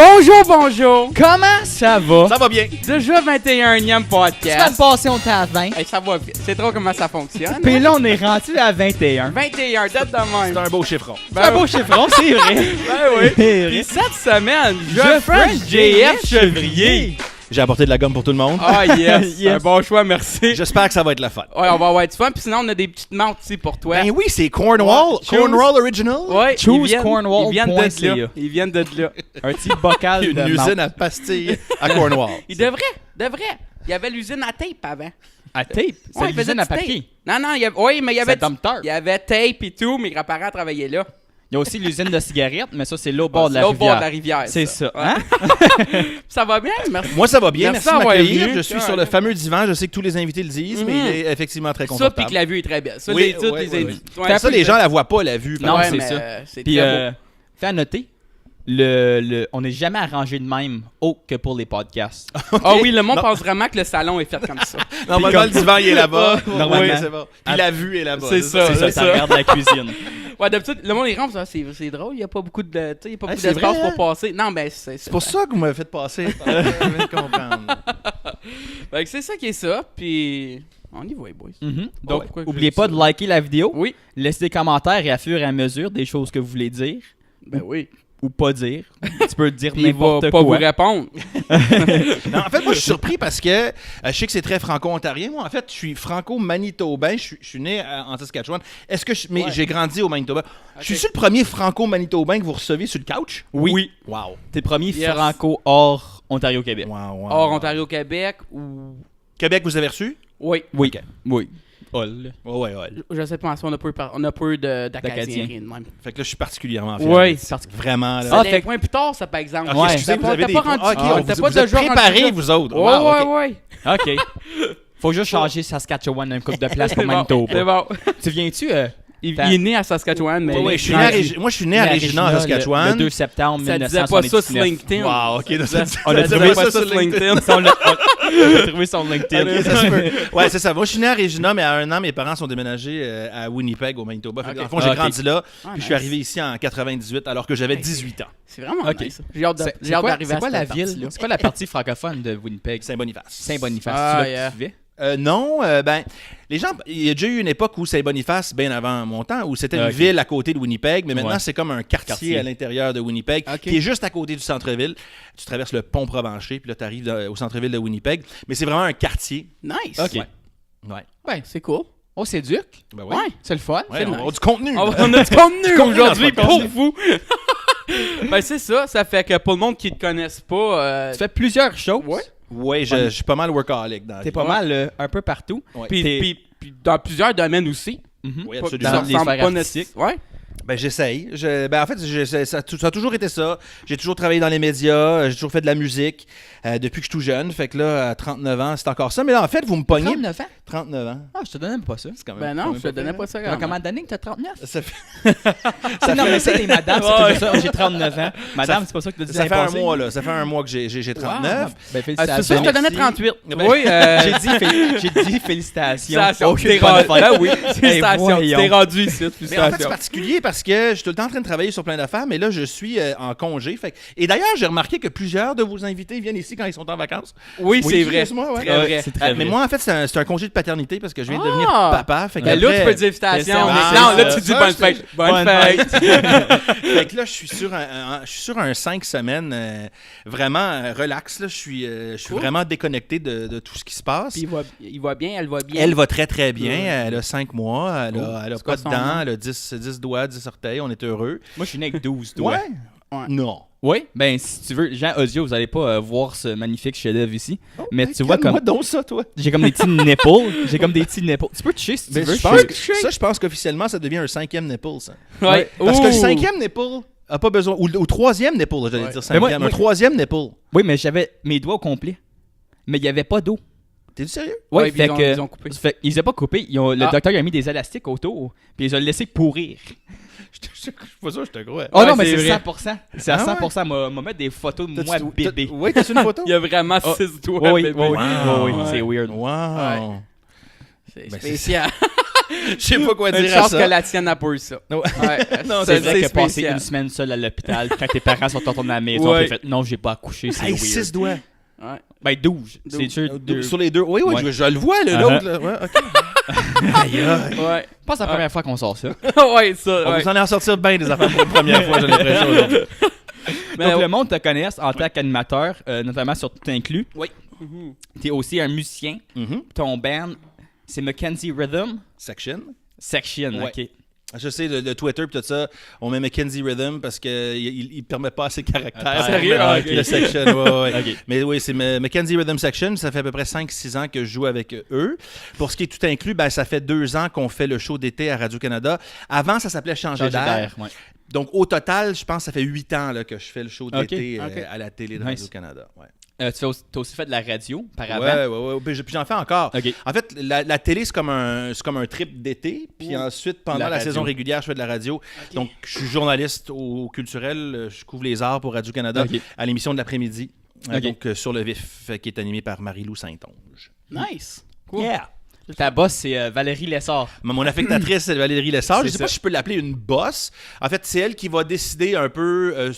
Bonjour! Comment ça va? Ça va bien. Déjà 21e podcast. Semaine passée, on était à 20. Hey, ça va vite. C'est trop comment ça fonctionne. Puis là, on est rendu à 21. 21, date de même. C'est un beau chiffron. C'est un beau chiffron, c'est vrai. Ben oui. C'est vrai. Puis cette semaine, je French JF Chevrier. J'ai apporté de la gomme pour tout le monde. Ah yes, Yes. un bon choix, merci. J'espère que ça va être la fun. Ouais, on va avoir du fun. Puis sinon, on a des petites menthes aussi pour toi. Ben oui, c'est Cornwall. Ouais, Cornwall Original. Ouais, ChooseCornwall.ca. ils viennent de là. Ils viennent de là. Un petit bocal Une de usine menthe. à pastilles à Cornwall. Il devrait. Il y avait l'usine à tape avant. À tape? C'est Ouais, il faisait l'usine à du tape. papier. Non, il y avait, oui, mais il y avait, C'est dumpster. il y avait tape et tout. Mes grands-parents travaillaient là. Il y a aussi l'usine de cigarettes, mais ça, c'est l'autre bord de la L'autre bord de rivière. la rivière. C'est ça. Ouais. Hein? Ça va bien, merci. Moi, ça va bien. Merci Merci de d'avoir m'accueillir. venu. Je suis sur le fameux divan. Je sais que tous les invités le disent, mais il est effectivement très Ça, puis confortable. que la vue est très belle. Ça, Oui, toutes oui, les oui, invités. oui. Ouais, Ça, les gens la voient pas, la vue. Non, ouais, c'est mais, ça. c'est Puis, très beau. fais à noter, on n'est jamais arrangé de même haut que pour les podcasts. Ah oui, le monde Non. pense vraiment que le salon est fait comme ça. Normalement, le divan, il est là-bas. Normalement. Oui, c'est bon. Puis la vue est là-bas. C'est ça. C'est ça, c'est ça ça. regarde la cuisine. Ouais, d'habitude, le monde, il rentre, c'est drôle, il n'y a pas beaucoup de, tu sais, il y a pas beaucoup c'est d'espace vrai, pour passer. Non, ben, C'est pour ça que vous m'avez fait passer. Je viens de comprendre. Fait que c'est ça qui est ça, puis on y va, les boys. Mhm. Donc, pourquoi que n'oubliez je pas dis de liker la vidéo, Oui, laissez des commentaires et à fur et à mesure des choses que vous voulez dire ben oui. ou pas dire. Tu peux dire Puis il va n'importe pas vous quoi. répondre. Non, en fait, moi, je suis surpris parce que je sais que c'est très franco-ontarien. Moi, en fait, je suis franco-manitobain. Je suis né en Saskatchewan. Mais Ouais. j'ai grandi au Manitoba. Ok. Je suis le premier franco-manitobain que vous recevez sur le couch? Oui. Wow. T'es le premier Yes. franco hors Ontario-Québec. Wow, wow. Hors Ontario-Québec ou... Québec, vous avez reçu? Oui. Oui. Ok. Oui. Hall. Ouais. Je sais pas, on a peu d'Acadiens, D'Acadiens. rien de même. Fait que là, je suis particulièrement fier. Oui. Vraiment, là. C'est Ah, des fait- points plus tard, ça, par exemple. Ok, Ouais. excusez, vous T'as avez pas des rendu- points. Ok, ah, on t'as vous, pas vous êtes déjà rendu préparés, là. vous autres. Ouais, Wow, ok. ouais. OK. Faut juste changer Saskatchewan un couple de place pour C'est bon, Manitoba. c'est bon. Tu viens-tu? Il est né à Saskatchewan, mais... Ouais, je suis né à moi, je suis né à Regina, en Saskatchewan. Le 2 septembre Ça disait pas ça sur 1979. LinkedIn. Wow, ok. donc ça- On a ça trouvé disait pas ça sur LinkedIn. On a trouvé son LinkedIn. Ok, ça se peut. Ouais, c'est ça. Moi, je suis né à Regina, mais à 1 an, mes parents sont déménagés à Winnipeg, au Manitoba. Fait que, Ok. dans le fond, j'ai Ok. grandi là. Ah, Puis je suis nice. arrivé ici en 98, alors que j'avais Hey, 18 ans. C'est vraiment Ok. nice. J'ai hâte C'est quoi, d'arriver à la cette ville? partie-là. C'est quoi la partie francophone de Winnipeg? Saint-Boniface. Saint-Boniface. Ah, tu l'as yeah. que tu vivais? Non, ben, les gens, il y a déjà eu une époque où Saint-Boniface, bien avant mon temps, où c'était une Ok. ville à côté de Winnipeg, mais maintenant Ouais. c'est comme un quartier à l'intérieur de Winnipeg, Ok. qui est juste à côté du centre-ville. Tu traverses le pont Provencher, puis là, tu arrives au centre-ville de Winnipeg, mais c'est vraiment un quartier. Nice. Ok. Ouais. Ben, c'est cool. Oh, c'est Duc? Ben Ouais. C'est le fun? Ouais, c'est on va nice. avoir du contenu. On a du contenu contenu aujourd'hui dans ce pour podcast. vous. Ben, c'est ça. Ça fait que pour le monde qui ne te connaisse pas... Tu fais plusieurs choses. Ouais. Ouais, je suis pas mal workaholic dans la T'es vie. pas mal un peu partout. Ouais. Puis dans plusieurs domaines aussi. Mhm. Oui, Pas- absolument. ça Dans les ressemble sphères pas artistiques. Ouais. Ben, j'essaye. En fait, ça a toujours été ça. J'ai toujours travaillé dans les médias, j'ai toujours fait de la musique depuis que je suis tout jeune. Fait que là, à 39 ans, c'est encore ça. Mais là, en fait, vous me pognez. 39 ans? 39 ans. Ah, je te donnais même pas ça. C'est quand même. Ben quand non, même je te donnais pas ça. Ça fait combien d'années que t'as 39? Ça fait, Non, mais c'est les madames, c'est Ouais. toujours ça. J'ai 39 ans. Madame, c'est pas ça que tu as dit ça l'année fait un passée? mois, là. Ça fait un mois que j'ai 39. Ben, C'est félicitations. ça, je te donnais merci. 38. Ben- Oui, J'ai dit félicitations. félicitations. Aucune T'es bonne rendu. fête. Ben oui, félicitations. Tu voyons. t'es rendu ici. Mais en fait, c'est Félicitations. particulier parce que je suis tout le temps en train de travailler sur plein d'affaires, mais là, je suis en congé. Et d'ailleurs, j'ai remarqué que plusieurs de vos invités viennent ici quand ils sont en vacances. Oui, c'est vrai. Excuse-moi, ouais. Très vrai. C'est très Mais vrai. moi, en fait, c'est un congé de paternité parce que je viens de Ah! devenir papa. Fait que Ben là, après- tu peux dire félicitations. Ah, mais non, c'est là, ça. tu dis Ça, bonne je te- fête. Bonne bonne fête. Fait que là, je suis sur un 5 semaines vraiment relax. Là. Je suis Cool. vraiment déconnecté de tout ce qui se passe. Puis il va bien, elle va bien. Elle va très très bien. Elle a 5 mois. Elle a C'est pas quoi de son dents. nom? Elle a 10 doigts, 10 orteils. On est heureux. Moi, je suis né avec 12 doigts. Ouais. Non. Oui, ben si tu veux, gens audio, vous allez pas voir ce magnifique chef-d'œuvre ici. Mais tu vois comme Moi donc ça, toi. j'ai comme des petits nipples. J'ai comme des petits nipples. Tu peux toucher si tu Mais veux. je pense je- ça, je pense qu'officiellement, ça devient un 5e nipple, ça. Ouais. Parce que le Ouh. 5e nipple a pas besoin. Ou 3e nipple, j'allais Ouais. dire Mais 5e. moi- Un 3e nipple. Oui, mais j'avais mes doigts au complet. Mais il y avait pas d'eau. T'es du sérieux? Ouais, Ouais, puis fait ils ont- que ils ont coupé. fait- ils les ont pas coupés. Le Ah. docteur il a mis des élastiques autour, puis ils ont laissé pourrir. Je suis pas sûr, je te crois. Oh Ouais, non, mais c'est c'est vrai. 100%. C'est à Ah ouais? 100%. M'a mettre des photos de moi bébé. Oui, t'as-tu une photo? Il y a vraiment Oh. 6 doigts. Oui, bébé. oui, Wow. oui, Ouais. c'est weird. Wow. C'est Ben, spécial. Je sais pas quoi Une dire à chance ça. que la tienne n'a pas eu ça. Ouais. Ouais, Non, C'est vrai que passer spécial. une semaine seule à l'hôpital, quand tes parents sont retournés à la maison, Ouais. t'as fait non, j'ai pas accouché, c'est Hey, weird. 6 doigts. Ouais. Ben 12, c'est sûr. Sur les deux. Oui, Ouais. je le vois, là, l'autre. Là. Ouais, OK. Aïe, aïe. Ouais. Je pense que c'est la première fois qu'on sort ça. Ouais, ça. On Ouais. vous en est en sortir bien des affaires pour la première fois, j'ai l'impression. aujourd'hui. Mais Donc le monde te connaisse en tant qu'animateur, notamment sur Tout Inclus. Mhm. T'es aussi un musicien. Mhm. Ton band, c'est Mackenzie Rhythm Section. Section, Ouais. ok. Je sais, le Twitter et tout ça, on met Mackenzie Rhythm parce qu'il ne permet pas assez de caractères. Sérieux? Ah, Ok. Le Section, ouais. Ok. Mais oui, c'est Mackenzie Rhythm Section. Ça fait à peu près 5-6 ans que je joue avec eux. Pour ce qui est Tout Inclus, ben, ça fait 2 ans qu'on fait le show d'été à Radio-Canada. Avant, ça s'appelait Changer d'air. Ouais. Donc, au total, je pense que ça fait 8 ans là, que je fais le show Ok, d'été ok. à la télé de Nice. Radio-Canada. Ouais. T'as aussi fait de la radio par avant. Ouais. Puis j'en fais encore. Ok. En fait, la télé, c'est comme un trip d'été. Puis ensuite, pendant La la radio. saison régulière, je fais de la radio. Donc, je suis journaliste au culturel. Je couvre les arts pour Radio-Canada Ok. à l'émission de l'après-midi. Ok. Donc, Sur le vif, qui est animé par Marie-Lou Saint-Onge. Nice. Yeah. Ta boss, c'est Valérie Lessard. Mon affectatrice, c'est Valérie Lessard. Je ne C'est sais pas ça. si je peux l'appeler une boss. En fait, c'est elle qui va décider un peu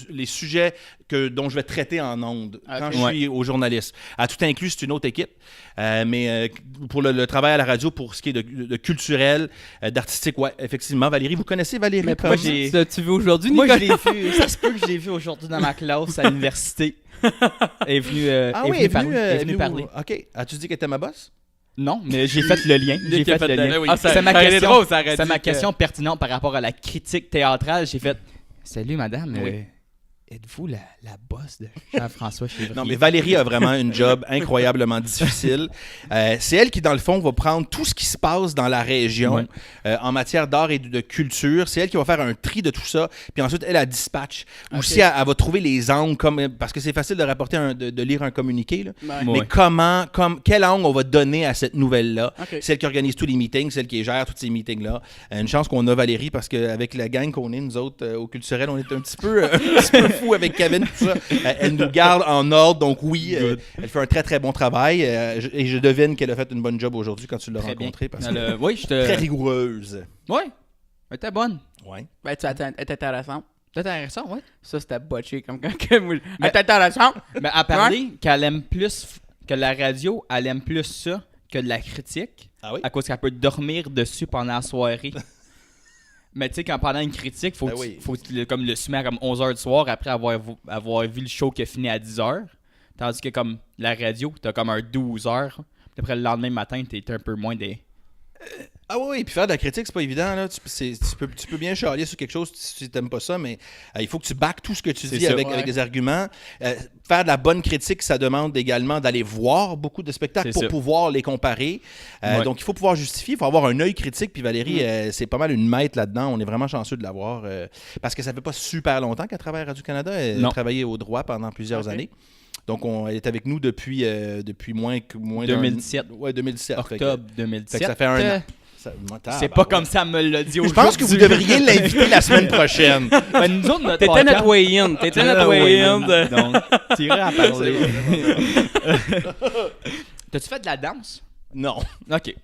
les sujets dont je vais traiter en ondes quand je suis au journaliste. À Tout Inclus, c'est une autre équipe. Mais pour le travail à la radio, pour ce qui est de culturel, d'artistique, ouais, effectivement. Valérie, vous connaissez Valérie? Mais comme- pourquoi tu vu aujourd'hui, Moi, Nicolas? je l'ai vu. Ça se peut que je l'ai vu aujourd'hui dans ma classe à l'université. Elle est venue, Ah oui, elle est venue, elle est venue parler. OK. As-tu dit qu'elle était ma boss? Non, mais j'ai fait le lien. J'ai fait le lien. Ah, ça- C'est ma ça aurait été question. drôle, ça aurait C'est dit ma que- question pertinente par rapport à la critique théâtrale. J'ai fait salut madame. Oui. Êtes-vous la boss de Jean-François Chevrier? Non, mais Valérie a vraiment une job incroyablement difficile. C'est elle qui, dans le fond, va prendre tout ce qui se passe dans la région en matière d'art et de culture. C'est elle qui va faire un tri de tout ça. Puis ensuite, elle dispatch. Aussi, elle va trouver les angles, parce que c'est facile de rapporter, de lire un communiqué. Là. Ouais. Mais quel angle on va donner à cette nouvelle-là? Ok. Celle qui organise tous les meetings, celle qui gère tous ces meetings-là. Une chance qu'on a Valérie, parce qu'avec la gang qu'on est, nous autres, au culturel, on est un petit peu fou avec Kevin, tout ça. Elle nous garde en ordre, donc oui, elle fait un très très bon travail. Et je devine qu'elle a fait une bonne job aujourd'hui quand tu l'as Très bien. rencontrée, parce que Oui, je te. très rigoureuse. Oui, elle était bonne. Ouais. Ben, tu attends, elle est intéressante. C'est intéressant, ouais. Ça, c'était botché comme quand elle est intéressante. Mais à parler qu'elle aime plus que la radio, elle aime plus ça que de la critique, Ah oui? à cause qu'elle peut dormir dessus pendant la soirée. Mais tu sais, quand pendant une critique, faut Ben que oui. faut que tu le soumettes à comme 11h du soir après avoir vu le show qui a fini à 10h. Tandis que comme la radio, t'as comme un 12h. Puis après le lendemain matin, t'es un peu moins des. Ah oui, puis faire de la critique, c'est pas évident. Là. Tu peux bien charlier sur quelque chose si tu t'aimes pas ça, mais il faut que tu backes tout ce que tu C'est dis ça. avec des arguments. Faire de la bonne critique, ça demande également d'aller voir beaucoup de spectacles C'est pour ça. pouvoir les comparer. Ouais. Donc, il faut pouvoir justifier, il faut avoir un œil critique. Puis Valérie, c'est pas mal une maître là-dedans. On est vraiment chanceux de l'avoir parce que ça fait pas super longtemps qu'elle travaille à Radio-Canada. Elle a Non. travaillé au droit pendant plusieurs années. Donc, elle est avec nous depuis moins 2017. Ouais, 2017. Octobre Fait 2017. que ça fait un an. C'est pas comme ça me l'a dit Je aujourd'hui. pense que vous devriez l'inviter la semaine prochaine. Ben, nous autres, notre T'étais podcast- notre way-in. T'étais notre way-in. Donc, tu irais à parler. T'as-tu fait de la danse? Non. Ok.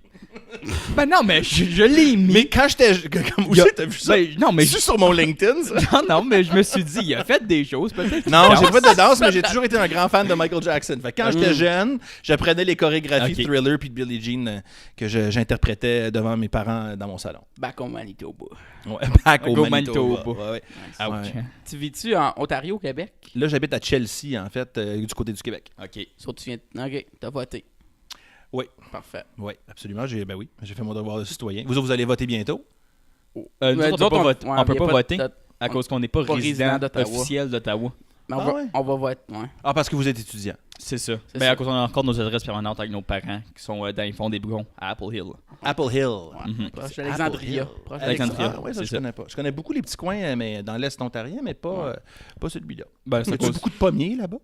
Ben non, mais je l'ai mis. Mais quand j'étais. Comme où Il y a- t'as vu ça? Ben, non, mais Juste sur mon LinkedIn, ça? non, mais je me suis dit, il a fait des choses, peut-être. Non, qu'il j'ai danse. pas de danse, mais j'ai toujours été un grand fan de Michael Jackson. Fait que quand j'étais jeune, j'apprenais les chorégraphies Ok. de Thriller puis de Billie Jean que j'interprétais devant mes parents dans mon salon. Back on Manitoba. Ouais, back au Go Manitoba. Manitoba. Ouais, ouais. Ouch. Ouais. Tu vis-tu en Ontario, Québec? Là, j'habite à Chelsea, en fait, du côté du Québec. Ok. Sauf que tu viens. Ok, t'as voté. Oui. Parfait. Oui, absolument. J'ai fait mon devoir de citoyen. Vous allez voter bientôt? Nous Mais autres, nous autres, on peut y a pas voter de- à cause qu'on n'est pas pas résident résident d'Ottawa. officiel d'Ottawa. Mais Ah ouais? on va voter. Ouais. Ah, parce que vous êtes étudiant. C'est ça. C'est Mais ça. à cause qu'on a encore nos adresses permanentes avec nos parents qui sont dans les fonds des Brons à Apple Hill. Apple Hill. Mhm. Proche d'Alexandria. Apple Hill. Proche Alexandria. Ah, ouais, ça, c'est je ça. connais pas. Je connais beaucoup les petits coins mais dans l'Est ontarien, mais pas celui-là. Ben, c'est As-tu beaucoup de pommiers là-bas?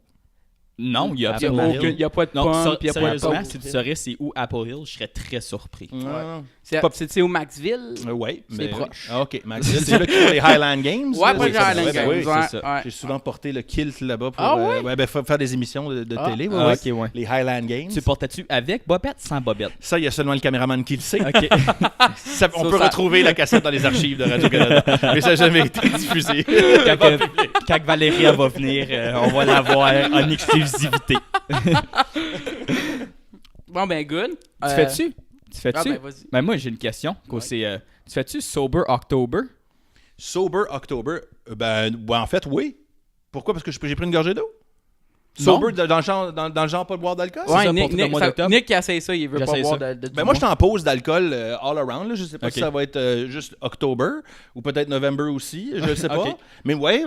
Non, il y a Il Apple Hill. n'y a pas de Non, pomme, puis il n'y a pas de sérieusement, pomme. si tu saurais c'est où Apple Hill, je serais très surpris. C'est au Maxville? Oui, C'est proche. Ah, OK, Maxville, c'est là qu'il y a les Highland Games. Ouais, là? pas les Highland ben Games. oui, Ouais, c'est ça. ouais. J'ai souvent porté le kilt là-bas pour Ah ouais? faire des émissions de télé. ouais, Ah, ouais. ok, ouais. Les Highland Games. Tu portais-tu avec bobette, sans bobette? Ça, il y a seulement le caméraman qui le sait. Ok. On Ça, peut ça- retrouver la cassette dans les archives de Radio-Canada. Mais ça n'a jamais été diffusé. Quand Valérie elle va venir, on va la voir en exclusivité. Bon, ben, good. Tu fais-tu? Tu fais-tu? Ah, ben, vas-y. Ben moi, j'ai une question. Tu fais-tu Sober October? Sober October, en fait, oui. Pourquoi? Parce que j'ai pris une gorgée d'eau? Non. Sober, dans le genre pas de boire d'alcool? C'est Ouais, ça, Nick, pour tout le Nick, mois ça- d'octobre? Nick qui essaye ça, il veut pas J'essaye boire ça. de Ben moi, je suis en pause d'alcool all around. Là. Je sais pas Ok. si ça va être juste October ou peut-être November aussi. Je sais pas. Ok. Mais ouais,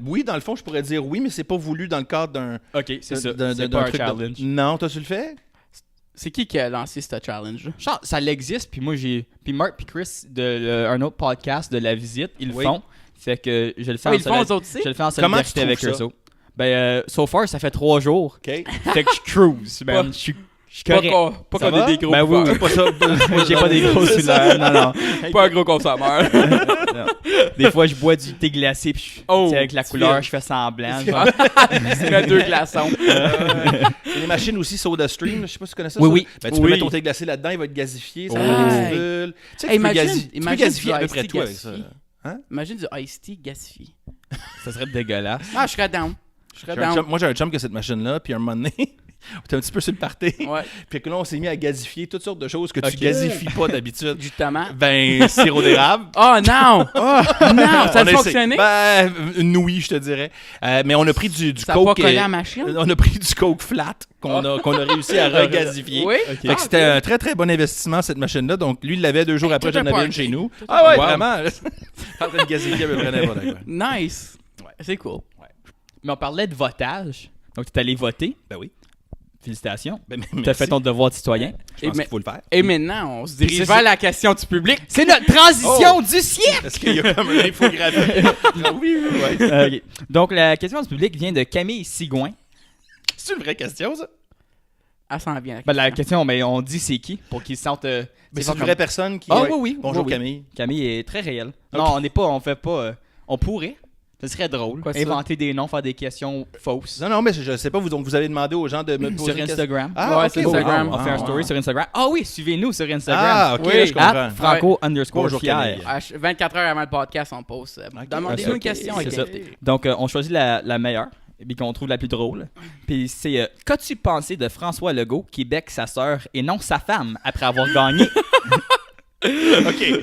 oui, dans le fond, je pourrais dire oui, mais c'est pas voulu dans le cadre d'un Ok, c'est ça. d'un C'est pas un truc de- challenge. Non, toi, tu le fais? C'est qui a lancé ce challenge? Genre, ça l'existe, puis moi, puis Mark puis Chris, un autre podcast de La Visite, ils le Oui. font. Fait que je le fais Ah, ils le font aux autres je aussi? le fais en Comment tu solidarité avec trouves eux ça? autres. Ben, so far, ça fait 3 jours. OK. Fait que je cruise, man. Je suis correct. Pas Ça qu'on va? ait des gros Ben oui, bouffeurs. Pas ça. Moi, j'ai pas des gros C'est ça. couleurs. Non, non. Pas un gros consommeur. Des fois, je bois du thé glacé, puis Oh, avec la tu couleur, viens. je fais semblant. genre. Tu mets 2 glaçons. Il y a des machines aussi SodaStream, je sais pas si tu connais ça. Oui, ça. oui. Ben, tu peux Oui. mettre ton thé glacé là-dedans, il va être gazifié, ça va Ouais. faire des petites bulles. Tu sais que Hey, tu peux imagine tu peux du gazifier à peu iced près tea tout avec ça. gazifié. Imagine du iced tea gasifié. Ça serait dégueulasse. Ah, je serais down. Je serais J'ai un down. chum- Moi, j'ai un chum qui a cette machine-là, puis un moment donné, on était un petit peu sur le party. Ouais, Puis que là, on s'est mis à gazifier toutes sortes de choses que Ok. tu gazifies pas d'habitude. justement. Ben, sirop d'érable. Oh non! Non! Ça On a essaie. fonctionné? Ben, une ouïe, je te dirais. Mais on a pris du Ça a pas coke. collé à la machine? On a pris du coke flat qu'on a réussi à regasifier. Oui? Fait que c'était un très très bon investissement cette machine-là. Donc lui, il l'avait 2 jours Hey, après, tout j'en un avais une party. chez nous. Tout Ah ouais, Wow. vraiment. En train de gazifier à peu près n'importe quoi. Nice! C'est cool. Mais on parlait de votage. Donc, tu es allé voter. Ben oui. Félicitations. Ben, Tu as merci. fait ton devoir de citoyen. Je pense mais- qu'il faut le faire. Et maintenant, on se dirige C'est vers ça. la question du public. C'est notre transition du siècle! Est-ce qu'il y a comme une infographie? Oui, ouais. Ok. Donc, la question du public vient de Camille Sigouin. C'est une vraie question, ça? Elle s'en vient. Ben, la question, mais on dit c'est qui pour qu'ils se sentent. Mais c'est pas une comme- vraie personne qui. Ah Ouais. oui, oui. Bonjour oui, oui. Camille. Camille est très réelle. Non, on fait pas. On pourrait. Ce serait drôle. Quoi, ça? Inventer des noms, faire des questions fausses. Non, mais je sais pas, vous avez demandé aux gens de me poser Sur une question. Instagram. Ah, Ouais, ok, sur Instagram. wow, On fait un wow, story wow. sur Instagram. Ah oui, suivez-nous sur Instagram. Ah, ok, Oui. là, je comprends. At Franco _ Bonjour, fier. Camille. 24 heures avant le podcast, on pose. Demandez-nous Ok, une question. c'est avec ça. invité. Donc, on choisit la meilleure, et puis qu'on trouve la plus drôle. Puis c'est qu'as-tu pensé de François Legault qui bec sa sœur et non sa femme après avoir gagné? OK.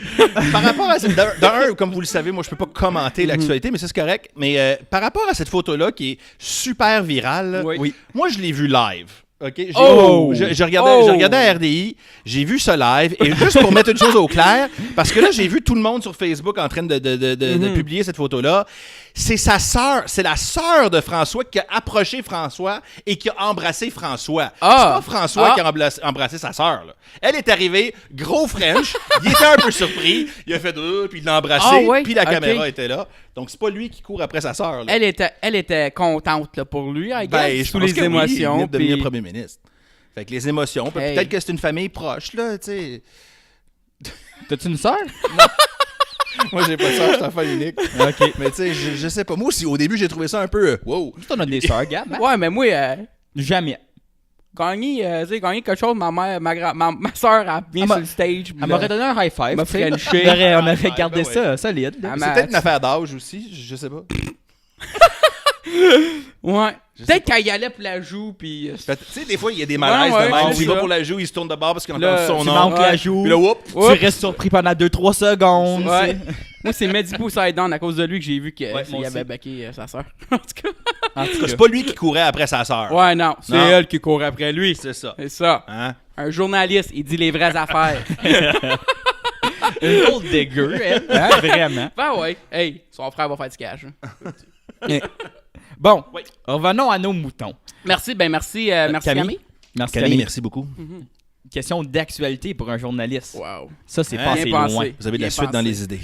Par rapport à cette. D'un, comme vous le savez, moi, je peux pas commenter l'actualité, mais ça, c'est correct. Mais par rapport à cette photo-là qui est super virale, là, Oui. moi, je l'ai vu live. OK? Oh! Je regardais à RDI, j'ai vu ça live, et juste pour mettre une chose au clair, parce que là, j'ai vu tout le monde sur Facebook en train de publier cette photo-là. C'est sa sœur, c'est la sœur de François qui a approché François et qui a embrassé François. Ah! C'est pas François Ah! qui a embrassé sa sœur. Là. Elle est arrivée, gros French, il était un peu surpris, il a fait puis il l'a embrassé, Ah ouais? puis la Ok. caméra était là. Donc c'est pas lui qui court après sa sœur. Là. Elle était contente là, pour lui, I guess, je sous pense les que oui, il émotions. venait de devenir puis- premier ministre. Fait que les émotions, Hey. peut-être que c'est une famille proche, là, tu sais. T'as-tu une sœur? Moi, j'ai pas ça, je suis enfant unique. Ok. Mais tu sais, je sais pas. Moi aussi, au début, j'ai trouvé ça un peu. Wow. T'en as des sœurs, Gab? hein? Ouais, mais moi, Jamais. gagner quelque chose, ma soeur, elle vient Elle sur m'a- le stage. Elle m'aurait donné un high five. m'a tu sais. frenché. On aurait Ouais, gardé ben ça solide. là. Elle C'est m'a- peut-être une affaire d'âge aussi, je sais pas. Ouais. Je sais Peut-être qu'elle y allait pour la joue, puis... Tu sais, des fois, il y a des malaises Ouais, de même. c'est Il va ça. pour la joue, il se tourne de bord parce qu'il a Là, entendu son Tu nom. manques Ouais. la joue. Puis là, whoop. Oups. Tu restes surpris pendant 2-3 secondes. Ouais. Moi, c'est Mehdi Poseidon à cause de lui que j'ai vu qu'il Ouais, moi avait aussi. baqué sa soeur. En tout cas. En tout cas. C'est pas lui qui courait après sa sœur. Ouais, non. C'est Non. elle qui court après lui. C'est ça. C'est ça. Hein? Un journaliste, il dit les vraies affaires. Une gold digger, elle. Hein, vraiment. Ben ouais. Hey, son frère va faire du cash. hein. Bon, Oui. revenons à nos moutons. Merci, merci Camille. Camille. Merci, Camille, Camille. merci beaucoup. Question d'actualité pour un journaliste. Wow. Ça, c'est Hein? passé Bien pensé. loin. Vous avez de la Bien suite dans pensé. les idées.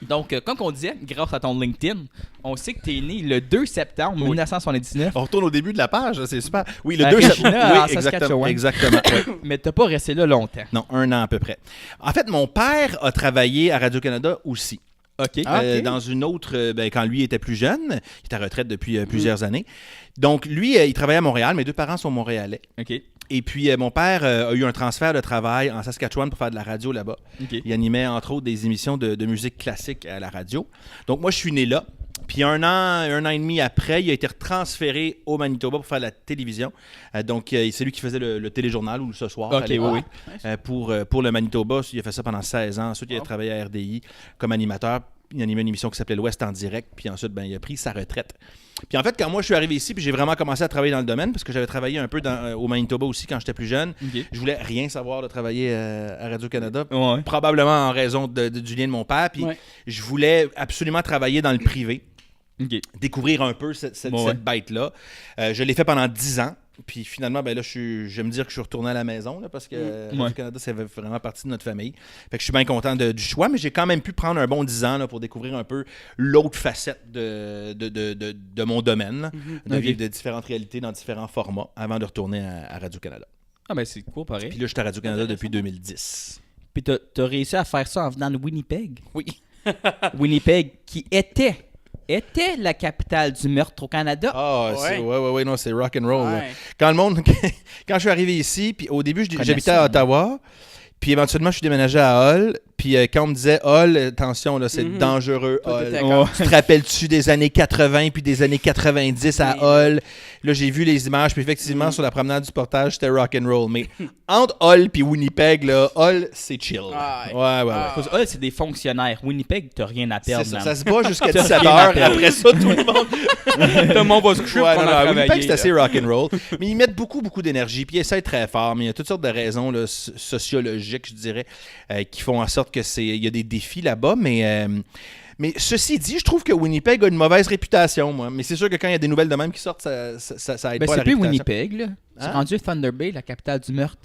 Donc, comme on disait, grâce à ton LinkedIn, on sait que tu es né le 2 septembre 1979. On retourne au début de la page, là, c'est super. Oui, le À 2 Regina, septembre. en Oui, Saskatchewan. exactement. Oui. Mais t'as pas resté là longtemps. Non, 1 an à peu près. En fait, mon père a travaillé à Radio-Canada aussi. OK. Dans une autre, quand lui était plus jeune, il était à retraite depuis plusieurs années. Donc, lui, il travaillait à Montréal. Mes deux parents sont montréalais. OK. Et puis, mon père a eu un transfert de travail en Saskatchewan pour faire de la radio là-bas. OK. Il animait, entre autres, des émissions de musique classique à la radio. Donc, moi, je suis né là. Puis un an et demi après, il a été retransféré au Manitoba pour faire la télévision. Donc, c'est lui qui faisait le téléjournal ou le Ce soir. OK, à l'époque, oui. pour le Manitoba. Il a fait ça pendant 16 ans. Ensuite, il a travaillé à RDI comme animateur. Il animait une émission qui s'appelait l'Ouest en direct. Puis ensuite, il a pris sa retraite. Puis en fait, quand moi, je suis arrivé ici, puis j'ai vraiment commencé à travailler dans le domaine, parce que j'avais travaillé un peu au Manitoba aussi quand j'étais plus jeune. OK. Je voulais rien savoir de travailler à Radio-Canada. Ouais. Probablement en raison du lien de mon père. Puis je voulais absolument travailler dans le privé. OK. Découvrir un peu cette bête-là. Je l'ai fait pendant 10 ans. Puis finalement, là, je vais me dire que je suis retourné à la maison là, parce que Radio-Canada, c'est vraiment partie de notre famille. Fait que je suis bien content du choix, mais j'ai quand même pu prendre un bon 10 ans là, pour découvrir un peu l'autre facette de mon domaine, là, de vivre de différentes réalités dans différents formats avant de retourner à Radio-Canada. Ah ben c'est cool, pareil. Puis là, je suis à Radio-Canada depuis 2010. Puis t'as réussi à faire ça en venant de Winnipeg. Oui. Winnipeg, qui était la capitale du meurtre au Canada. Ah, Ouais. non, c'est rock and roll. Ouais. Là. Quand je suis arrivé ici, puis au début, j'habitais à Ottawa, puis éventuellement, je suis déménagé à Hull. Puis quand on me disait Hull, attention, là, c'est dangereux, Hull. Tu te rappelles-tu des années 80 puis des années 90 à Hull? Là, j'ai vu les images, puis effectivement, sur la promenade du Portage, c'était rock and roll. Mais entre Hull puis Winnipeg, là, Hull, c'est chill. Ouais. Parce que Hull, c'est des fonctionnaires. Winnipeg, t'as rien à perdre. C'est ça se bat jusqu'à 17h, et après ça, tout le monde... Tout le monde va se coucher pour qu'on a Winnipeg, c'est assez rock and roll. Mais ils mettent beaucoup d'énergie, puis ils essaient très fort. Mais il y a toutes sortes de raisons là, sociologiques, je dirais, qui font en sorte que il y a des défis là-bas, mais ceci dit, je trouve que Winnipeg a une mauvaise réputation, moi. Mais c'est sûr que quand il y a des nouvelles de même qui sortent, ça aide pas à la c'est plus réputation. Winnipeg, là. C'est rendu Thunder Bay, la capitale du meurtre.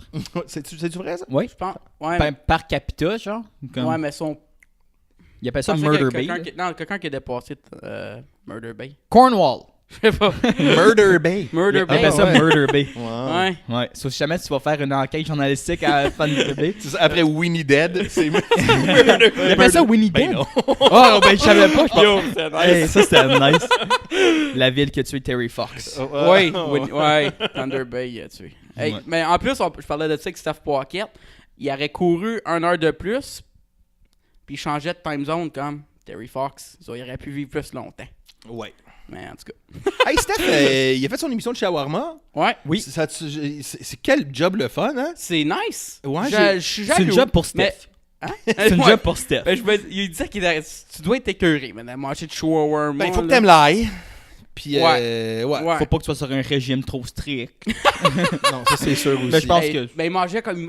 C'est-tu vrai, ça? Oui. Je pense. Ouais, Par capita, genre. ouais, mais son. Ils appellent ça Je pensais Murder que Bay. quelqu'un qui a dépassé Murder Bay. Cornwall. Je sais pas. Murder Bay. Murder Ils Bay. appellent ça Murder Bay. Ouais. Ouais. So, si jamais tu vas faire une enquête journalistique à Thunder Bay. C'est ça, après Winnie Dead, c'est Ils appellent ça Winnie Dead. non. Oh, ben je savais pas. Yo, c'est nice. Hey, ça, c'était nice. La ville qui a tué Terry Fox. Ouais, Thunder Bay, il a tué. Hey, Ouais. mais en plus, je parlais de ça avec Steph Pocket. Il aurait couru 1 heure de plus, puis il changeait de time zone comme Terry Fox. Il aurait pu vivre plus longtemps. Ouais. Mais en tout cas. Hey, Steph, il a fait son émission de shawarma. Ouais. Oui. C'est quel job le fun, hein? C'est nice. Ouais, Je suis C'est jaloux. une job pour Steph. Mais- Hein? C'est une Ouais. job pour Steph. Ben, il disait qu'il tu dois être écœuré, mais manger de shawarma. Ben, il faut que là. t'aimes l'ail. Puis, Ouais. Faut pas que tu sois sur un régime trop strict. Non, ça c'est sûr aussi. Ben, je pense Hey, que- ben,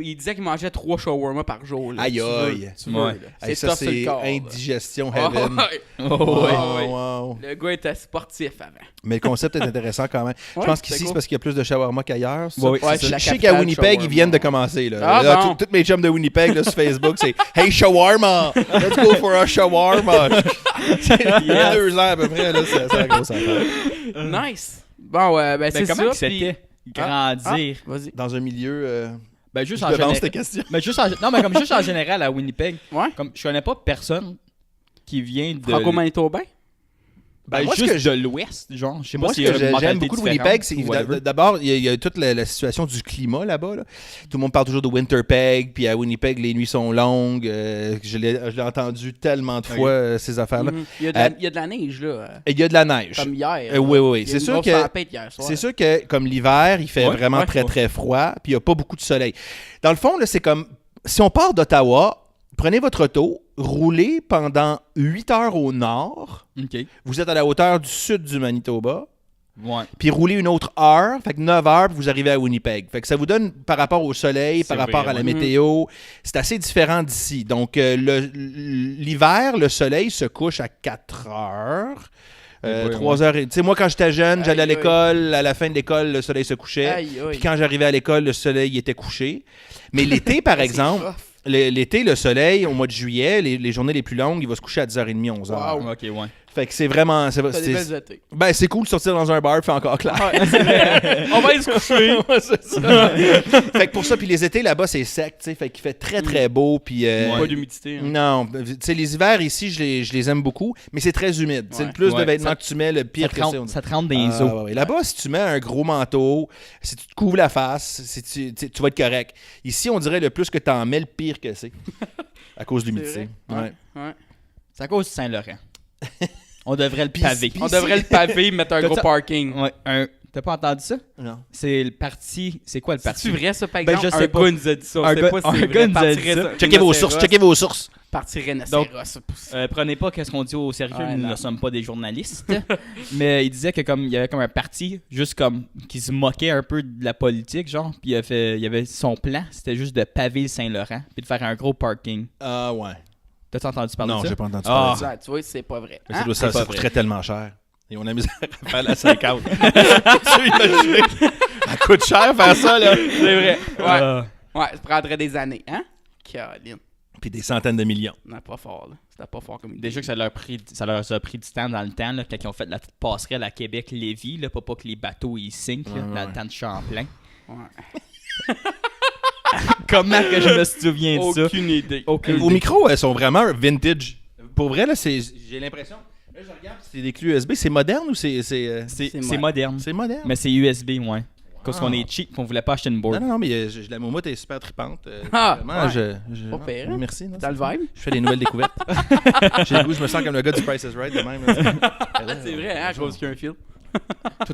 il disait qu'il mangeait 3 shawarma par jour. Là. Aïe, Tu veux, aïe. tu veux, Ouais. là. Hey, C'est ça, tough sur le c'est corps. là. indigestion Oh, heaven. ouais. Wow. Le gars était sportif avant. Mais le concept est intéressant quand même. Je Ouais, pense qu'ici, c'est c'est cool. parce qu'il y a plus de shawarma qu'ailleurs. c'est ça? Ouais, Ouais, Je c'est la sais capitale qu'à Winnipeg, shawarma. ils viennent de commencer. Là. Ah, Là, bon. tous mes chums de Winnipeg là, sur Facebook, c'est Hey shawarma! Let's go for a shawarma! Il y a 2 ans à peu près, là, c'est la grosse affaire. Nice. Bon, ben, Ben, c'est ça. comment que puis- c'était grandir? Vas-y. Dans un milieu. Ben, juste Je en devance général. tes questions. Mais juste en général à Winnipeg. Ouais. Comme je connais pas personne qui vient de. Franco-Manitobain. Ben, moi, ce juste que je- de l'Ouest, genre. Je sais Moi, pas ce s'il y a que une j'aime mentalité beaucoup de différente Winnipeg, c'est ou whatever. d'abord, il y a toute la situation du climat là-bas. Là. Tout le monde parle toujours de Winterpeg, puis à Winnipeg, les nuits sont longues. Je l'ai entendu tellement de fois, ces affaires-là. Mhm. Il y a de la neige, là. Et il y a de la neige. Comme hier. Oui. Il y a C'est une sûr grosse que tempête hier soir. c'est sûr que comme l'hiver, il fait vraiment ouais. très très froid, puis il n'y a pas beaucoup de soleil. Dans le fond, là, c'est comme si on part d'Ottawa, prenez votre auto, roulez pendant 8 heures au nord. Ok. Vous êtes à la hauteur du sud du Manitoba. Ouais. Puis roulez une autre heure, fait que 9 heures, puis vous arrivez à Winnipeg. Fait que ça vous donne, par rapport au soleil, C'est par rapport vrai, à la ouais. météo, c'est assez différent d'ici. Donc, l'hiver, le soleil se couche à 4 heures. Oui, 3 heures. Tu sais, moi, quand j'étais jeune, j'allais à Aïe, aïe. l'école. À la fin de l'école, le soleil se couchait. Aïe, aïe. Puis quand j'arrivais à l'école, le soleil était couché. Mais l'été, par C'est exemple, rough. l'été, le soleil, au mois de juillet, les journées les plus longues, il va se coucher à 10h30, 11h. Wow. Ok, ouais. Fait que c'est vraiment... T'as des belles étés. Ben, c'est cool de sortir dans un bar, fait encore clair. Ouais, c'est vrai. On va aller se coucher. Ouais, c'est ça. Fait que pour ça, puis les étés là-bas, c'est sec, tu sais, fait qu'il fait très, très beau, puis... Pas d'humidité. Hein. Non, tu sais, les hivers ici, je les aime beaucoup, mais c'est très humide. Tu sais, le plus de Ouais, vêtements ça- que tu mets, le pire que c'est. Ça te rentre dans les os. Ouais. Là-bas, si tu mets un gros manteau, si tu te couvres la face, si tu vas être correct. Ici, on dirait le plus que tu en mets, le pire que c'est. À cause de l'humidité. Ouais. C'est à cause du Saint-Laurent. On devrait le Puis- paver. puis- On devrait le paver, mettre un T'as gros ça- parking. Ouais, t'as pas entendu ça? Non. C'est le parti... C'est quoi le parti? C'est vrai, ça, par Ben, exemple? je sais Un pas. gars nous a dit ça. Un C'est gars- pas si un c'est gars vrai. nous a dit ça. Checkez vos sources. Parti rhinocéros. Prenez pas qu'est-ce qu'on dit au sérieux, Ouais, nous non. ne sommes pas des journalistes. Mais il disait que comme il y avait comme un parti juste comme qui se moquait un peu de la politique, genre, puis il y avait son plan, c'était juste de paver le Saint-Laurent puis de faire un gros parking. Ah ouais. T'as-tu entendu parler Non, de ça? j'ai pas entendu Ah. parler de ça. Ouais, tu vois, c'est pas vrai. Mais Hein? ça pas coûterait vrai. tellement cher. Et on a misère à faire la 50. Tu imagines? Ça coûte cher faire ça, là. C'est vrai. Ouais. Ah. Ouais, ça prendrait des années. Hein? Caroline. Puis des centaines de millions. Non, pas fort, là. C'était pas fort comme idée. Déjà que ça leur a pris du temps dans le temps, là, quand ils ont fait la petite passerelle à Québec-Lévis, là, pour pas que les bateaux ils sinkent, là, dans le temps de Champlain. Ouais. Comment que je me souviens de ça? Aucune idée. Vos micros, elles sont vraiment vintage. Pour vrai, là, j'ai l'impression... Là, je regarde, c'est des clés USB. C'est moderne ou c'est C'est moderne. C'est moderne? Mais c'est USB, ouais. Parce qu'on est cheap, on voulait pas acheter une board. Non, mais la moumoute est super tripante. Ah, Vraiment, ouais. je- Pas pire, hein? Merci. non, Dans le c'est- vibe? Je fais des nouvelles découvertes. J'ai le goût, je me sens comme le gars du Price is Right de même. C'est vrai, hein, à cause qu'il y a un fil.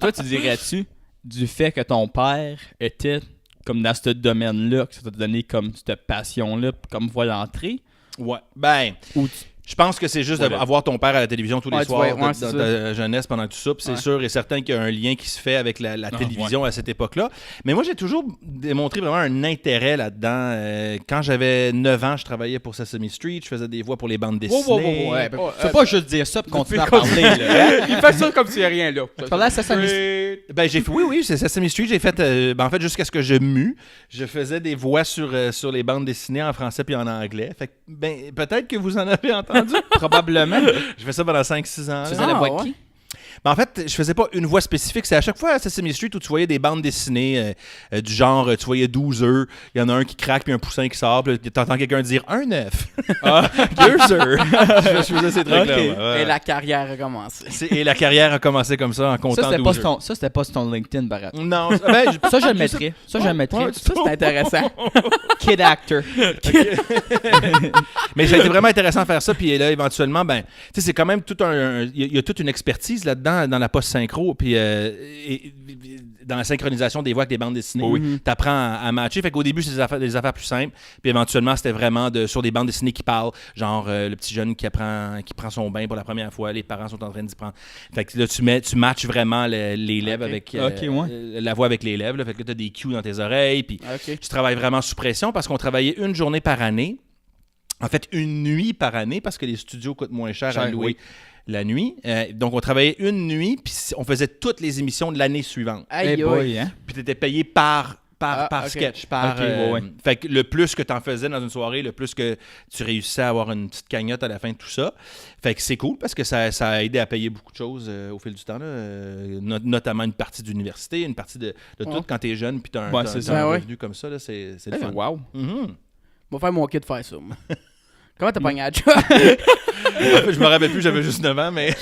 Toi, tu dirais-tu du fait que ton père était comme dans ce domaine-là, que ça t'a donné comme cette passion-là, comme voie d'entrée? Ouais. Ben, Ou je pense que c'est juste Ouais, d'avoir ton père à la télévision tous les Ouais, tu soirs vois, ouais, dans c'est ta jeunesse pendant tout ça. Puis c'est Ouais. sûr et certain qu'il y a un lien qui se fait avec la télévision à cette époque-là. Mais moi, j'ai toujours démontré vraiment un intérêt là-dedans. Quand j'avais 9 ans, je travaillais pour Sesame Street. Je faisais des voix pour les bandes dessinées. Ouais, Oh, faut pas juste dire ça pour continuer à continue. parler, là. Il fait ça comme s'il n'y a rien là. Tu parlais à Sesame Ben, j'ai fait, oui, c'est Sesame Street. J'ai fait, en fait, jusqu'à ce que je mue, je faisais des voix sur les bandes dessinées en français puis en anglais. Fait que, ben, peut-être que vous en avez entendu. Probablement. Je fais ça pendant 5-6 ans. Tu là. faisais la voix de ouais. qui? Ben, en fait, je faisais pas une voix spécifique. C'est à chaque fois à Sesame Street où tu voyais des bandes dessinées du genre, tu voyais 12 œufs, il y en a un qui craque puis un poussin qui sort, puis t'entends quelqu'un dire un œuf. Ah, 2 œufs. je faisais ces trucs-là. Ok. ouais, ouais. Et la carrière a commencé. Et la carrière a commencé comme ça en ça, comptant c'était 12 pas, œufs. ça, c'était pas sur ton LinkedIn, Barat. Non, ben, Ça, je le mettrais. Ça, je le mettrais. Ça, c'est intéressant. Kid actor. Mais ça a été vraiment intéressant de faire ça. Puis là, éventuellement, ben, tu sais, c'est quand même tout il y a toute une expertise là-dedans, dans la post-synchro, puis dans la synchronisation des voix avec des bandes dessinées. Oui. Tu apprends à matcher. Fait qu'au début, c'est des affaires plus simples. Puis éventuellement, c'était vraiment sur des bandes dessinées qui parlent. Genre, le petit jeune qui prend son bain pour la première fois. Les parents sont en train d'y prendre. Fait que là, tu matches vraiment les lèvres Ok. avec la voix avec les lèvres. Là. Fait que là, tu as des cues dans tes oreilles. Puis OK. tu travailles vraiment sous pression parce qu'on travaillait une journée par année. En fait, une nuit par année parce que les studios coûtent moins cher à louer la nuit. Donc, on travaillait une nuit, puis on faisait toutes les émissions de l'année suivante. Aïe, Hey aïe. boy, hein? Puis tu étais payé par ok. sketch. Ok, ouais. Fait que le plus que tu en faisais dans une soirée, le plus que tu réussissais à avoir une petite cagnotte à la fin de tout ça. Fait que c'est cool parce que ça a aidé à payer beaucoup de choses au fil du temps. Là. Notamment une partie d'université, une partie de tout. Ouais. Quand tu es jeune, puis tu as Ouais, c'est un ça. revenu comme ça, là, c'est le fun. Wow. Mhm. On va faire mon kit de faire ça, moi. Comment t'as pogné la job? En fait, je me rappelle plus, j'avais juste 9 ans, mais...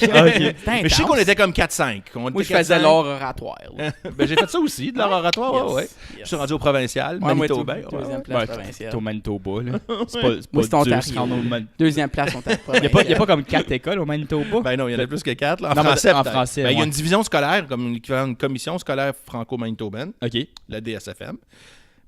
mais je sais qu'on était comme 4-5. Moi, je faisais l'art oratoire. là. Ben, j'ai fait ça aussi, de l'art oratoire, ouais. Yes, Je yes. suis rendu au provincial, Ouais, moi, Manitoba. deuxième place Ouais, provinciale. T'es au Manitoba, là. C'est Moi, c'est pas dur Ontario. se rendre au Manitoba. Deuxième place, on t'a Il n'y a pas comme 4 écoles au Manitoba? Ben non, il y en a plus que 4. Là. En Non, mais français, en peut-être. français, Ben, il y a ouais. une division scolaire, comme l'équivalent d'une commission scolaire franco-manitobaine, OK. la DSFM.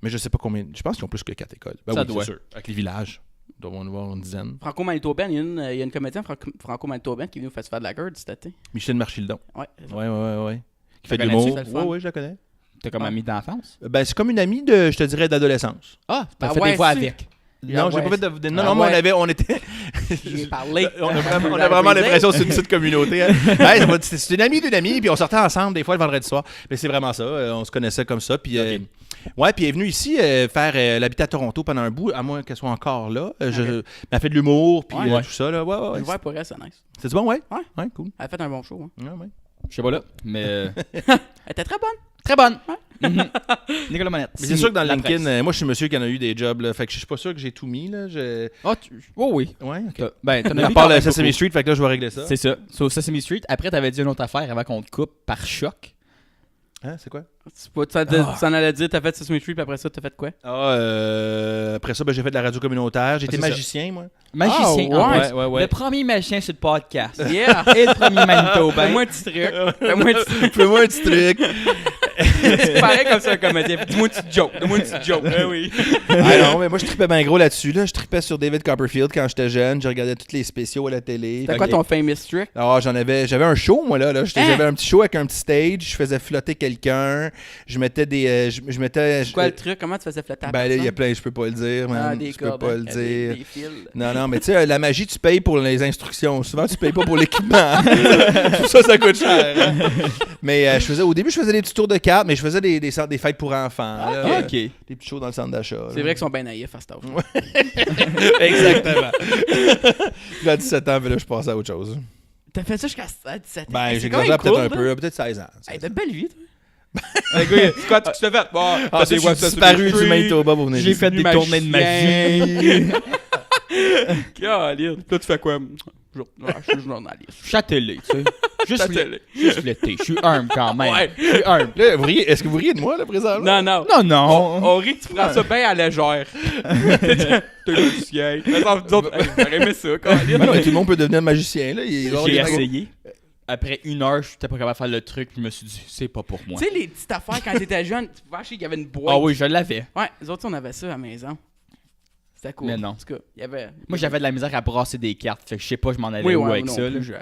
Mais je sais pas combien. Je pense qu'ils ont plus que 4 écoles. Ben Ça oui, doit. c'est sûr. Avec les villages. Il doit y en avoir une dizaine. Franco-Manitobaine, il y a une comédienne franco-manitobaine qui est venue au Festival de la Gueule cet été. Michel Marchildon. Ouais. c'est ça. Ouais. Qui fait de La l'humour. connais-tu? C'est le fun. Oui, je la connais. T'es comme Ah. ami d'enfance? Ben, c'est comme une amie de, je te dirais, d'adolescence. Ah, t'as Ah fait ouais, des voix si. avec. Non, j'ai ouais. pas fait de. Non, Ah non, mais ouais. on était. J'ai parlé. On a vraiment l'impression que c'est une petite communauté. Hein. Ouais, c'est une amie d'une amie, puis on sortait ensemble des fois le vendredi soir. Mais c'est vraiment ça. On se connaissait comme ça. Puis Ouais, puis elle est venue ici faire l'habitat à Toronto pendant un bout, à moins qu'elle soit encore là. Elle a fait de l'humour, puis Ouais. tout ça. Là. Ouais. L'hiver pour elle, c'est nice. C'est bon, ouais? Ouais. Ouais, cool. Elle a fait un bon show. Hein. Ouais. Je sais pas là, mais Elle était très bonne. très bonne. Mhm. Nicolas Monette. Mais c'est sûr que dans La LinkedIn, presse. moi, je suis monsieur qui en a eu des jobs, là, fait que je suis pas sûr que j'ai tout mis, là. Ah, oh oui. Ouais, OK. T'en as À mis part quand le même Sesame beaucoup. Street, fait que là, je vais régler ça. C'est ça. Sur Sesame Street. Après, t'avais dit une autre affaire avant qu'on te coupe par choc. Hein, c'est quoi? Tu en allais dire, t'as fait Sesame Street, puis après ça, t'as fait quoi? Après ça, j'ai fait de la radio communautaire. J'ai été c'est ça. magicien, moi. Magicien. Ah, en plus. Le premier magicien sur le podcast. Yeah! Et le premier Manitobain. Fais-moi un petit truc. Fais-moi un petit truc. Fais-moi un petit truc. C'est pareil comme ça, un comédien. Dis-moi une petite joke. Donne-moi une petite joke. Ah oui. Ah non, mais moi, je tripais bien gros là-dessus. Là. Je tripais sur David Copperfield quand j'étais jeune. Je regardais tous les spéciaux à la télé. C'était quoi ton famous trick? Ah, j'avais un show, moi, là. J'avais un petit show avec un petit stage. Je faisais flotter quelqu'un. Je mettais des... je mettais... Quoi le truc? Comment tu faisais flotter la Ben là, il y a personne? plein... Je peux pas le dire, man. Ah, des Je peux cordes. pas le dire. Des fils. Non, mais tu sais, la magie, tu payes pour les instructions. Souvent, tu payes pas pour l'équipement. Tout ça, ça coûte cher. Hein? Mais au début, je faisais des petits tours de cartes, mais je faisais des fêtes pour enfants. là. Ah, OK. Des petits shows dans le centre d'achat. C'est vrai qu'ils sont bien naïfs à cet âge. Exactement. Puis à 17 ans, ben là, je passais à autre chose. T'as fait ça jusqu'à 17 ans? Ben, C'est j'exagère quand même peut-être un cool, peu, peut-être 16 ans. Hey, t'as une belle vie, toi. C'est quoi tu t'es fait? Bon, Ah, je suis disparu du Manitoba pour venir J'ai ici. fait des tournées de magie. Caroline. Là, tu fais quoi? Je suis journaliste. Châtelet, tu sais. Châtelet. Juste l'été. Je suis humble quand même. Ouais. Je suis humble. Là, est-ce que vous riez de moi, là, présentement? Non. Non, non. On rit que tu prends ça bien à légère. T'es magicien. Nous autres, j'aurais aimé ça, Caroline. Ben non, mais tout le monde peut devenir magicien, là. Il va y avoir J'ai des- essayé. Après 1 heure, je n'étais pas capable de faire le truc. Puis je me suis dit, c'est pas pour moi. Tu sais, les petites affaires quand t'étais jeune, tu pouvais acheter qu'il y avait une boîte. Ah oui, je l'avais. Ouais, nous autres, on avait ça à la maison. C'était cool. Mais non. En tout cas, il y avait. Moi, j'avais de la misère à brasser des cartes. Fait que je sais pas, je m'en allais Oui, où ouais, avec non ça. là. plus,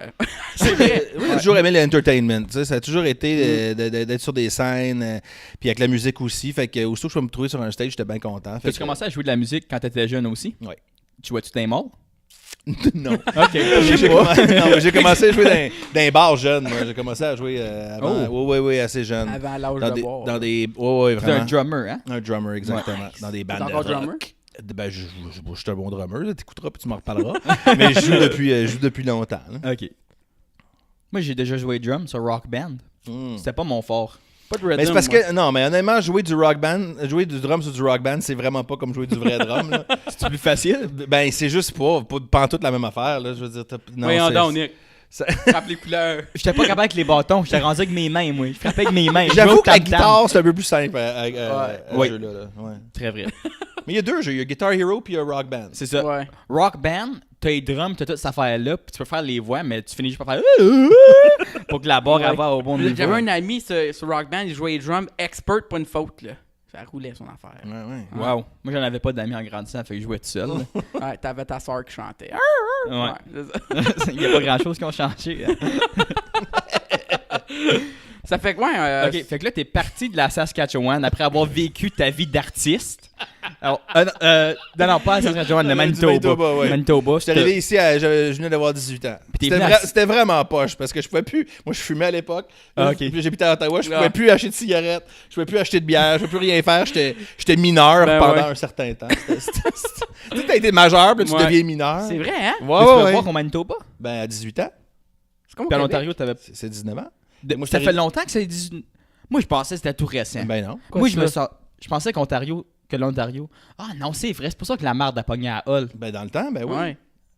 c'est vrai. Oui, j'ai toujours aimé l'entertainment. Tu sais, ça a toujours été d'être sur des scènes, puis avec la musique aussi. Fait que aussitôt que je peux me trouver sur un stage, j'étais bien content. Fait Tu commençais à jouer de la musique quand t'étais jeune aussi? Ouais. Tu jouais-tu dans les malls? Non. Ok. J'ai commencé à jouer dans un bar jeune. Moi. J'ai commencé à jouer avant. Oui, assez jeune. Avant l'âge Dans de des, boire. dans des. Ouais, T'es un vraiment. drummer, hein? Un drummer, exactement. Nice. Dans des T'es bandes de encore rock. drummer? Ben, je suis un bon drummer. Là. T'écouteras puis tu m'en reparleras. Mais je joue depuis longtemps. Là. Ok. Moi, j'ai déjà joué drum sur Rock Band. Mm. C'était pas mon fort. Pas de Mais rhythm, c'est parce moi. que, non, mais honnêtement, jouer du drum sur du rock band, c'est vraiment pas comme jouer du vrai drum. Là. C'est plus facile? Ben, c'est juste pas en toute la même affaire. Là. Je veux dire, non, Voyons c'est- donc, Nick. ça- Frappe les couleurs. J'étais pas capable avec les bâtons. J'étais rendu avec mes mains, moi. Je frappais avec mes mains. Je jouais J'avoue au que la tam-tam. guitare, c'est un peu plus simple à Ouais. ce jeu-là. Là. Ouais. Très vrai. Mais il y a deux jeux. Il y a Guitar Hero puis il y a Rock Band. C'est ça. Ouais. Rock Band, t'as les drums, t'as toute cette affaire-là, puis tu peux faire les voix, mais tu finis juste par faire pour que la barre Ouais. avance au bon niveau. J'avais un ami sur Rock Band, il jouait les drums expert, pas une faute, là. Ça roulait son affaire. Ouais. Wow. Moi, j'en avais pas d'amis en grandissant, fait que je jouais tout seul. Ouais, t'avais ta soeur qui chantait. Ouais. c'est ça. Il y a pas grand-chose qui ont changé. Ça fait quoi? Ok, fait que là, t'es parti de la Saskatchewan après avoir vécu ta vie d'artiste. Alors, non, pas à Saskatchewan, de Du Manitoba. Manitoba, ouais. Manitoba, J'étais arrivé ici, je venais d'avoir 18 ans. t'es C'était venu à- c'était vraiment poche parce que je pouvais plus. Moi, je fumais à l'époque. Ah, ok. Puis j'habitais à Ottawa. Je Ah. pouvais plus acheter de cigarettes. Je pouvais plus acheter de bière. Je pouvais plus rien faire. J'étais mineur Ben pendant ouais. un certain temps. Tu sais, t'as été majeur, puis là, tu Ouais. deviens mineur. C'est vrai, hein? Ouais, Mais tu peux ouais. voir au Manitoba? Ben, à 18 ans. C'est comme au Puis à Québec. l'Ontario, t'avais. C'est 19 ans. Moi, Ça je fait longtemps que c'est 18. Moi, je pensais que c'était tout récent. Ben non. Quoi, Moi, ça? je pensais que l'Ontario. Ah non, c'est vrai, c'est pour ça que la marde a pogné à Hull. Ben, dans le temps, ben oui. Ouais.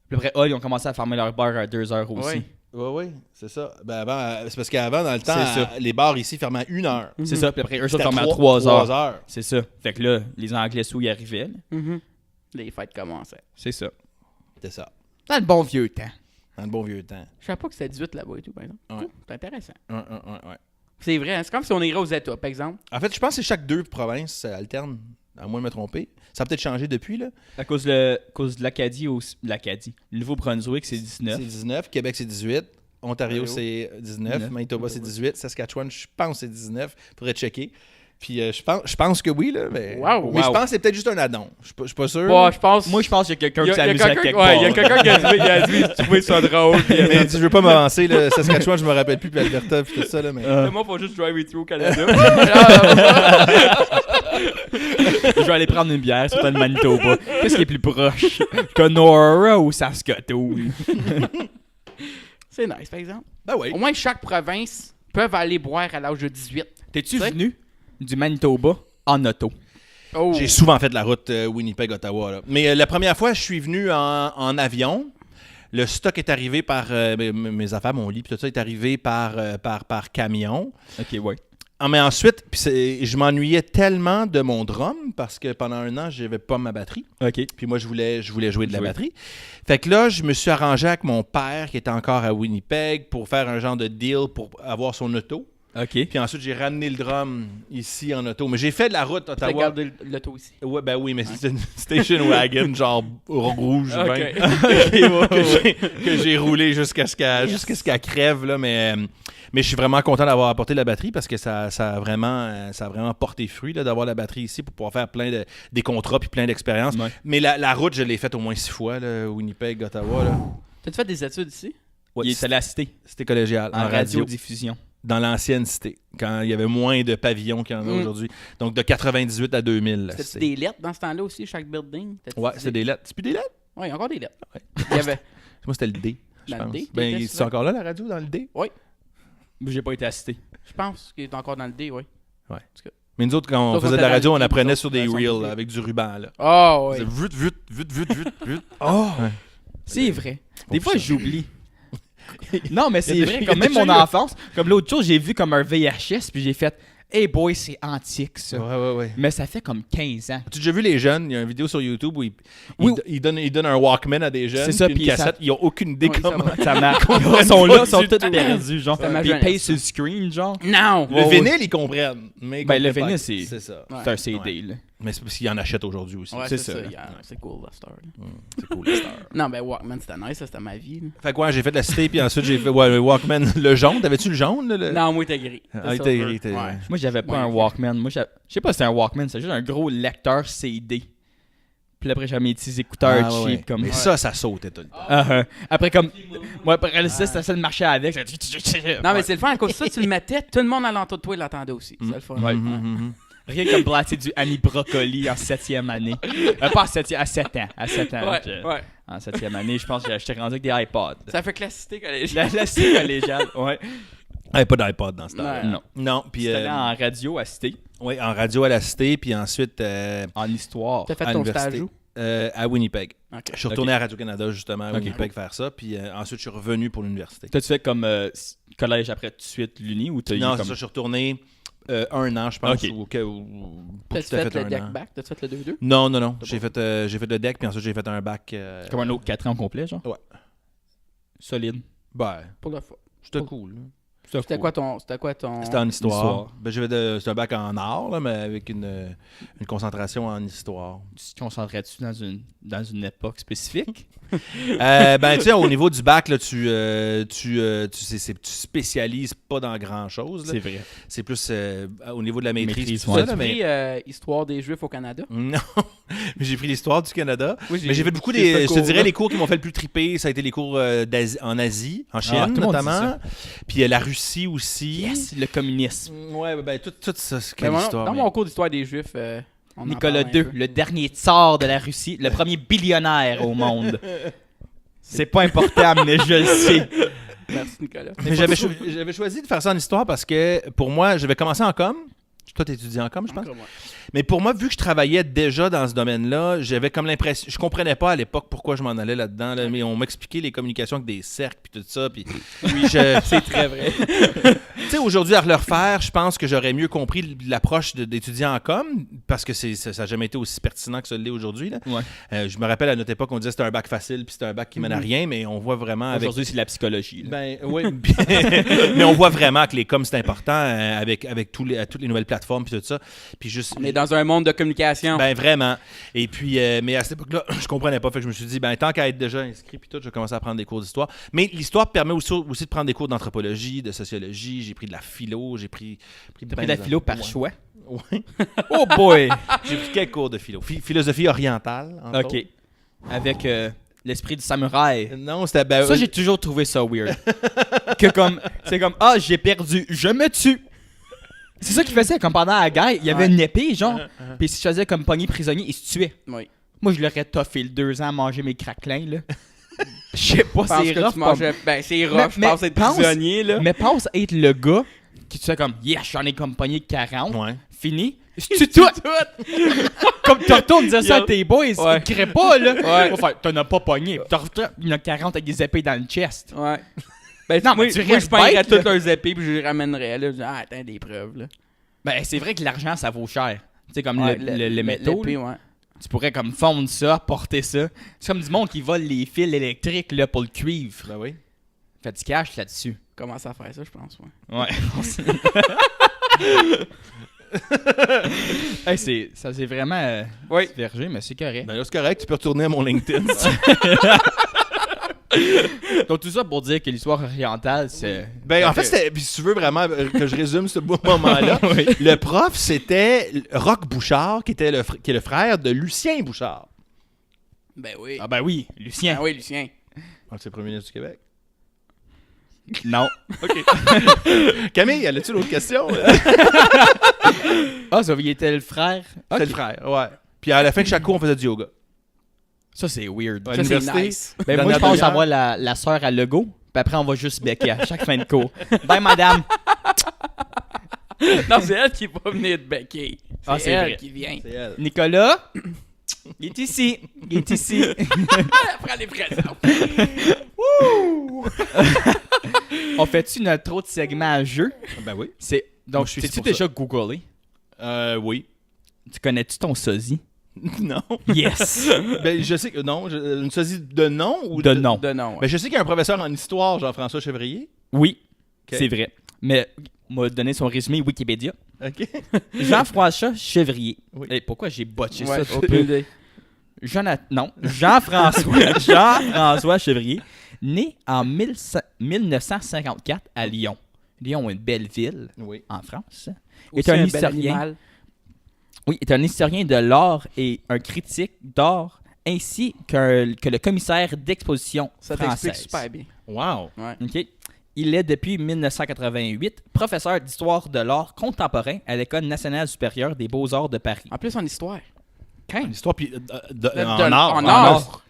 Puis après, Hull, ils ont commencé à fermer leur bar à 2 heures aussi. Ouais. Oui, c'est ça. Ben avant, c'est parce qu'avant, dans le temps, C'est ça. les bars ici fermaient à 1 heure. C'est ça, puis après, eux, ils C'était fermaient à 3 3 heures. heures. C'est ça. Fait que là, les Anglais sous, ils arrivaient. là. Mhm. Les fêtes commençaient. C'est ça. C'était ça. Dans le bon vieux temps. Dans le bon vieux temps. Je savais pas que c'était 18 là-bas et tout, par exemple. Ouais. Cool, c'est intéressant. Ouais. C'est vrai, hein? C'est comme si on irait aux États, par exemple. En fait, je pense que c'est chaque 2 provinces ça alterne, à moins de me tromper. Ça a peut-être changé depuis, là. À cause de l'Acadie aussi. L'Acadie. Le Nouveau-Brunswick, c'est 19. C'est 19. Québec, c'est 18. Ontario, Ontario. c'est 19. 19. Manitoba, c'est 18. Saskatchewan, je pense que c'est 19. Faudrait checker. Puis je pense que oui, là. Mais, Wow. mais je pense que c'est peut-être juste un addon. Je suis pas sûr. Bon, je pense. Moi, je pense qu'il y a quelqu'un il y qui a s'amuse à quelqu'un quelque ouais, il y a part. quelqu'un qui a dû trouver ça drôle. puis il a Mais fait- je veux pas m'avancer, là. Saskatchewan, je me rappelle plus, puis Alberta, puis tout ça, là. Mais... Moi, faut juste drive with you au Canada. Je vais aller prendre une bière sur le Manitoba. Qu'est-ce qui est plus proche? Kenora ou Saskatoon? C'est nice, par exemple. Ben oui. Au moins, chaque province peuvent aller boire à l'âge de 18. T'es-tu T'sais? venu du Manitoba en auto? Oh. J'ai souvent fait la route Winnipeg-Ottawa. Là. Mais la première fois, je suis venu en avion. Le stock est arrivé par... mes affaires, mon lit, puis tout ça est arrivé par camion. Ok, ouais. Ah, mais ensuite, je m'ennuyais tellement de mon drum parce que pendant un an, j'avais pas ma batterie. Ok. Puis moi, je voulais jouer de la batterie. Fait que là, je me suis arrangé avec mon père qui était encore à Winnipeg pour faire un genre de deal pour avoir son auto. Ok. Puis ensuite, j'ai ramené le drum ici en auto. Mais j'ai fait de la route T'as Ottawa. gardé l'auto ici. Ouais, ben oui, mais c'est une station wagon, genre rouge, Ok. ben, que j'ai roulé jusqu'à ce qu'elle crève, là, mais je suis vraiment content d'avoir apporté la batterie parce que ça a vraiment porté fruit là, d'avoir la batterie ici pour pouvoir faire des contrats puis plein d'expériences. Ouais. Mais la route, je l'ai faite au moins 6 fois, là, Winnipeg, Ottawa. Là. T'as-tu fait des études ici? Ouais, Il est à la cité, c'était collégial, en radiodiffusion. dans l'ancienne cité, quand il y avait moins de pavillons qu'il y en a aujourd'hui. Donc de 98 à 2000. la C'était cité. des lettres dans ce temps-là aussi, chaque building? Ouais, c'est des lettres. C'est plus des lettres? Oui, encore des lettres. Ouais. Il y avait... Moi, c'était le D, je Dans le pense. D, Ben, t'étais c'est souvent? encore là, la radio, dans le D? J'ai pas été à la cité. Je pense qu'il est encore dans le D, oui. Mais nous autres, quand on D'autres faisait de ont la radio, on été apprenait radiés, sur des d'autres reels sont- là, avec du ruban. Là. Ah, oui. C'est vite. Oh! Ouais. C'est vrai. Des Faut fois, ça. j'oublie. Non, mais c'est Il y a vrai, déjà- comme il y a même mon déjà eu- enfance, comme l'autre jour, j'ai vu comme un VHS, puis j'ai fait « Hey boy, c'est antique, ça. Ouais. Mais ça fait comme 15 ans. Tu as déjà vu les jeunes? Il y a une vidéo sur YouTube où Oui. il donne un Walkman à des jeunes. C'est ça, puis une puis cassette. ça- Ils n'ont aucune idée Oui, ça comment. va. Ça marche. comprennent Ils sont pas là, ils sont du tous tout. perdus, genre. C'est ma Puis ils jeunesse, payent ça. sur le screen, genre. Non! Le Ouais, vinyle, ils comprennent. Mais ils Ben, le comprennent pas. vinyle, C'est ça. Ouais. C'est un CD, Ouais. là. Mais c'est parce qu'ils en achètent aujourd'hui aussi. Ouais, c'est c'est ça, ça. là. yeah, c'est cool, la star. là. C'est cool, la star. Non, ben Walkman, c'était nice, ça, c'était ma vie. là. Fait quoi, j'ai fait de la cité, puis ensuite j'ai fait le Walkman, le jaune. T'avais-tu le jaune? Là, le... Non, moi, t'es gris. Ah, T'es il était silver. gris, t'es- Ouais. Moi, j'avais pas Ouais, un ok. Walkman. Moi, je sais pas si c'était un Walkman, c'est juste un gros lecteur CD. Puis après, j'avais mes petits écouteurs Ah, cheap. ouais. Comme... Mais ça sautait tout le temps. Après, comme. Moi, après, ça, c'était ça le marché avec. Non, mais c'est le fun, à cause de ça, tu le mettais, tout le monde alentour de toi, il l'entendait aussi. C'est le fun. Ouais. Rien comme placer du Annie Brocoli en 7e année. Pas en 7e, à 7 ans. À 7 ans. Ouais. En 7e année, je pense que j'étais rendu avec des iPods. Ça fait classicité collégiale. La cité collégiale, ouais. Il n'y avait pas d'iPod dans ce temps-là. Ouais. Non. Non, puis C'était en radio à cité, oui, en radio à la cité, puis ensuite en histoire. T'as fait à ton l'université. stage où? À Winnipeg. Ok. Je suis retourné à Radio-Canada, justement, à Ok. Winnipeg faire ça, puis ensuite je suis revenu pour l'université. T'as-tu fait comme collège après tout de suite l'uni ou t'as eu Non, c'est comme... ça, je suis retourné un an, je pense, Ok. ou pas T'as-tu tout à fait le un deck an. back? T'as-tu fait le 2-2? Non. J'ai fait le deck, puis ensuite j'ai fait un bac. Comme un autre 4 ans complet, genre? Ouais. Solide. Ben, Pour la fois. c'était cool. là. C'était quoi ton... C'était en histoire. Histoire. Ben, c'était un bac en art, là, mais avec une concentration en histoire. Tu te concentrais-tu dans une époque spécifique? Ben, tu sais, au niveau du bac, là, tu spécialises pas dans grand-chose. là. C'est vrai. C'est plus au niveau de la maîtrise. Maîtrise, tout ouais. ça, T'as-tu là, mais... pris Histoire des Juifs au Canada? Non, mais j'ai pris l'histoire du Canada. Oui, Mais j'ai fait beaucoup j'ai fait je te cours, dirais, là. les cours qui m'ont fait le plus triper, ça a été les cours en Asie, en Chine tout le monde dit notamment. ça. Puis la Russie aussi. Yes! Le communisme. Ouais, ben tout ça, c'est Ben, quelle moi, histoire. dans mais- mon cours d'Histoire des Juifs, on en Nicolas parle un II, peu. le dernier tsar de la Russie, le premier billionnaire au monde. C'est pas important, mais je le sais. Merci, Nicolas. Mais j'avais choisi de faire ça en histoire parce que pour moi, j'avais commencé en com. Toi, t'étudies en com, je pense. Encore moi. Mais pour moi, vu que je travaillais déjà dans ce domaine-là, j'avais comme l'impression... Je comprenais pas à l'époque pourquoi je m'en allais là-dedans, là, mais on m'expliquait les communications avec des cercles puis tout ça. Puis oui, c'est très vrai. Tu sais, aujourd'hui, à le refaire, je pense que j'aurais mieux compris l'approche d'étudier en com parce que ça n'a jamais été aussi pertinent que ça l'est aujourd'hui. Là. Ouais. Je me rappelle à notre époque, on disait que c'était un bac facile puis c'était un bac qui mène à rien, mais on voit vraiment avec... Aujourd'hui, c'est de la psychologie. là. Ben oui, mais on voit vraiment que les coms c'est important avec toutes les nouvelles plateformes puis tout ça. Puis juste On est dans un monde de communication. ben vraiment. Et puis mais à cette époque-là, je comprenais pas fait que je me suis dit ben tant qu'à être déjà inscrit puis tout, je vais commencer à prendre des cours d'histoire. Mais l'histoire permet aussi de prendre des cours d'anthropologie, de sociologie, j'ai pris de la philo, j'ai pris T'as pris de la philo par Ouais. choix? Ouais. Oh boy! J'ai pris quelques cours de philo. Philosophie orientale entre OK. autres. Avec l'esprit du samouraï. Non, c'était ben Ça, j'ai toujours trouvé ça weird. Que comme, c'est comme, ah, j'ai perdu, je me tue. C'est ça qu'il faisait, comme pendant la guerre, il y avait une épée, genre, puis s'il se faisait comme pogné prisonnier, il se tuait. Oui. Moi, je l'aurais toffé le 2 ans à manger mes craquelins, là. Je sais pas, Je pense c'est que rough. tu mangeais... Ben, c'est rough, je Mais pense être pense- prisonnier, là. Mais pense être le gars qui tu fais comme, yeah, j'en ai comme pogné 40, Ouais. fini. Tu tout! Comme tu retournes dire ça à Yo. tes boys, Ouais. ils crient pas, là. Ouais. On va faire, t'en as pas pogné. Puis il y en a 40 avec des épées dans le chest. Ouais. Ben, Non, moi, mais tu moi, je restes prendrais bête, toutes là. leurs épées puis je les ramènerais, là. Je dis, ah, attends, des preuves, là. Ben, c'est vrai que l'argent, ça vaut cher. Tu sais, comme Ouais, les métaux, l'épée, là, ouais. tu pourrais comme fondre ça, porter ça. C'est comme du monde qui vole les fils électriques là, pour le cuivre. Ben oui. Fait du cash là-dessus. Commence à faire ça, je pense, ouais. Ouais. Hey, ça c'est vraiment Oui. divergé, mais c'est correct. Ben là, c'est correct, tu peux retourner à mon LinkedIn. Donc tout ça pour dire que l'histoire orientale, c'est... Ben, en fait, puis si tu veux vraiment que je résume ce beau moment-là, Oui. le prof, c'était Roch Bouchard, qui est le frère de Lucien Bouchard. Ben oui. Ah ben oui, Lucien. Ah oui, Lucien. Donc, c'est le premier ministre du Québec. Non. Camille, as-tu d'autres questions? Ah, ça, il était le frère. C'est le frère, ouais. Puis à la fin de chaque cours, on faisait du yoga. Ça, c'est weird. À Ça, c'est l'université. nice. Ben, Dans moi, je notre pense bière. avoir la sœur à Legault, puis après, on va juste becquer à chaque fin de cours. Ben, madame. Non, c'est elle qui va venir te becquer. Ah, C'est c'est elle vrai. qui vient. C'est elle. Nicolas, il est ici. Il est ici. Elle prend les présents. On fait-tu notre autre segment à jeu? Ben oui. C'est Moi, donc, je suis ici t'es-tu pour déjà googlé? Oui. Tu connais-tu ton sosie? Non. Yes! Ben, je sais que non. Une sosie de nom ou De nom. De nom, ouais. Ben, je sais qu'il y a un professeur en histoire, Jean-François Chevrier. Oui, Ok. c'est vrai. Mais, on m'a donné son résumé Wikipédia. OK. Jean-François Chevrier. Oui. Hey, pourquoi j'ai botché Ouais, ça? aucune idée. Jean-François Chevrier, né en 1954 à Lyon. Lyon, une belle ville Oui. en France. Aussi Est un bel historien. animal. Oui, est un historien de l'art et un critique d'art, ainsi que le commissaire d'exposition Ça t'explique française. super bien. Wow. Ouais. OK. Il est depuis 1988 professeur d'histoire de l'art contemporain à l'École nationale supérieure des beaux-arts de Paris. En plus, en histoire. L'histoire, puis en De- art. en En art. art.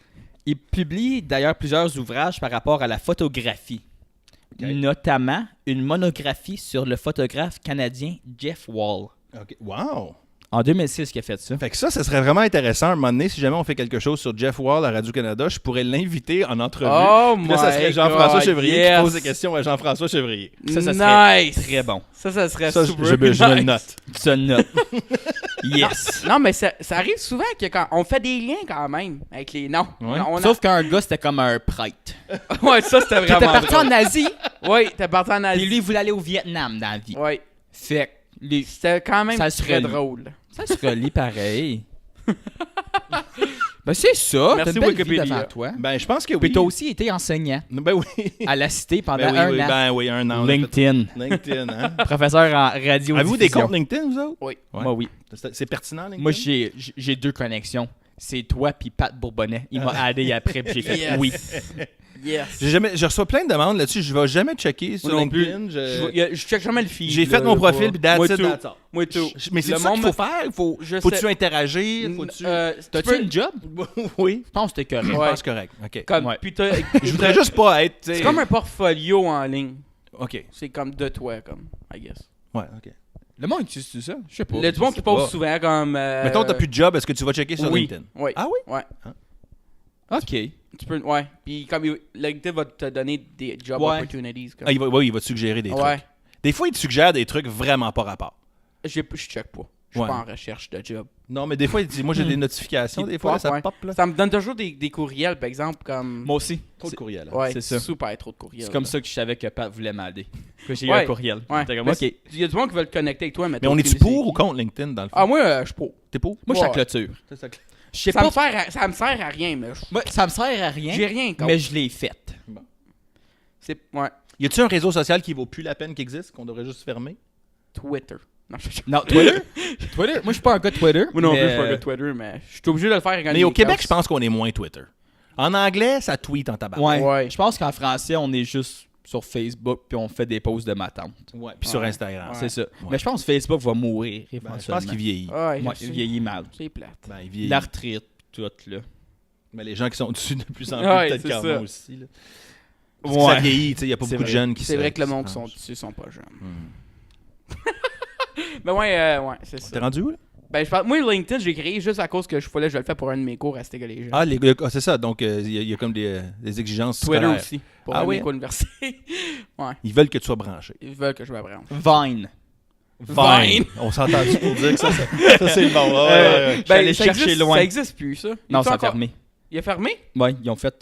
Il publie d'ailleurs plusieurs ouvrages par rapport à la photographie, OK. notamment une monographie sur le photographe canadien Jeff Wall. OK. Wow. En 2006 qu'il a fait ça. Fait que ça serait vraiment intéressant un moment donné, si jamais on fait quelque chose sur Jeff Wall à Radio-Canada, je pourrais l'inviter en entrevue. Oh Puis là, ça serait my Jean-François God, Chevrier yes. qui pose des questions à Jean-François Chevrier. Ça serait Nice. très bon. Ça serait Ça, super je me le nice. note. Tu te le notes. Yes. Non, mais ça arrive souvent que quand on fait des liens quand même avec les noms. Ouais. Sauf qu'un gars, c'était comme un prêtre. Ouais, ça c'était T'étais vraiment parti drôle. en Asie, Oui, t'es parti en et Asie. lui, il voulait aller au Vietnam dans la vie. Ouais. Fait que les- C'était quand même Ça se très relie. drôle. ça se relie pareil. Ben c'est ça, Merci, t'as une belle vie Wikipédia. devant toi. Ben, je pense que oui. Puis t'as aussi été enseignant Ben oui. à la Cité pendant Ben oui, un oui, an. ben oui, un an. LinkedIn. LinkedIn, hein? Professeur en radio. Avez-vous des comptes LinkedIn, vous autres? Oui. Ouais. Moi, oui. C'est pertinent, LinkedIn? Moi, j'ai deux connexions. C'est toi puis Pat Bourbonnais. Il m'a aidé après, puis j'ai fait Yes. oui. Yes. Je reçois plein de demandes là-dessus. Je vais jamais checker sur Moi non plus. LinkedIn. Je check jamais le feed. J'ai fait là, mon là, profil, puis pas. that's it, Moi that's tout. all. Moi tout. Mais c'est Le ça qu'il monde faut faire? Je Faut-tu sais- interagir? Faut-tu... tu T'as-tu peux- une job? oui. Je pense que t'es correct. Je Ouais. pense correct. OK. Comme, Ouais. puis t'as- Je voudrais juste pas être... tu sais- C'est comme un portfolio en ligne. OK. C'est comme de toi, comme, I guess. Ouais, OK. Le monde utilise ça? Je sais pas. Le du monde qui pose souvent comme. Mettons, t'as plus de job, est-ce que tu vas checker sur oui. LinkedIn? Oui. Ah oui? Ouais. OK. Tu peux. Ouais. Puis comme LinkedIn va te donner des job Ouais. opportunities. Comme. Ah, il va te suggérer des ouais. trucs. Des fois, il te suggère des trucs vraiment pas rapport. Je check pas. Je suis Ouais. pas en recherche de job. Non, mais des fois, il dit, moi, j'ai des notifications. Il Des fois, là, ça ouais. pop, là. Ça me donne toujours des courriels, par exemple, comme. Moi aussi. Trop de courriel. Ouais, c'est ça. super trop de courriels. C'est comme là. ça que je savais que Pat voulait m'aider. Que j'ai eu Ouais. un courriel. Ouais. J'étais comme, Mais OK. Il y a du monde qui veut le connecter avec toi, mais Mais on est-tu pour ou contre LinkedIn, dans le fond? Ah, moi, je suis pour. T'es pour? Moi, je suis à Ouais. clôture. C'est ça. Je sais Ça pas. me sert à rien, mais Moi, ça me sert à rien, j'ai rien contre. mais je l'ai faite. C'est. Ouais. Y a-tu un réseau social qui vaut plus la peine qu'il existe, qu'on devrait juste fermer? Twitter. Non, Non, Twitter? Twitter? Moi, je suis pas un gars de Twitter. Moi non plus, mais- je suis pas un gars de Twitter, mais je suis obligé de le faire quand Mais au les Québec, accounts. je pense qu'on est moins Twitter. En anglais, ça tweet en tabac. Ouais. Ouais. Je pense qu'en français, on est juste sur Facebook, puis on fait des posts de ma tante. Ouais, puis sur Instagram. Ouais. C'est ça. Mais je pense que Facebook va mourir Ben, éventuellement. je pense qu'il vieillit. Ouais, Ouais, je il sais. vieillit mal. C'est plate. Ben, il vieillit. La retraite, tout, là. Mais les gens qui sont dessus de plus en plus, Ouais, peut-être c'est qu'en ça. ont aussi. Là. Parce que ça vieillit, tu sais, il n'y a pas C'est beaucoup de vrai. jeunes qui C'est vrai que le monde qui se sont rangent. dessus sont pas jeunes. Hmm. Mais ouais, c'est T'es ça. rendu où, là? Ben, moi, LinkedIn, j'ai créé juste à cause que je le fais pour un de mes cours à Stéga les gens. Ah, c'est ça. Donc, il y a comme des exigences Twitter scolaires. aussi. Pour Ah un de oui? mes cours d'université. Ouais. Ils veulent que tu sois branché. Ils veulent que je me branche. Vine. Vine. On s'est entendu pour dire que ça c'est le bon. Ouais, ouais, ouais. J'allais ça chercher existe, loin. Ça existe plus, ça. Non, Il est ça a encore- fermé. Il est fermé? Ouais, ils ont fait.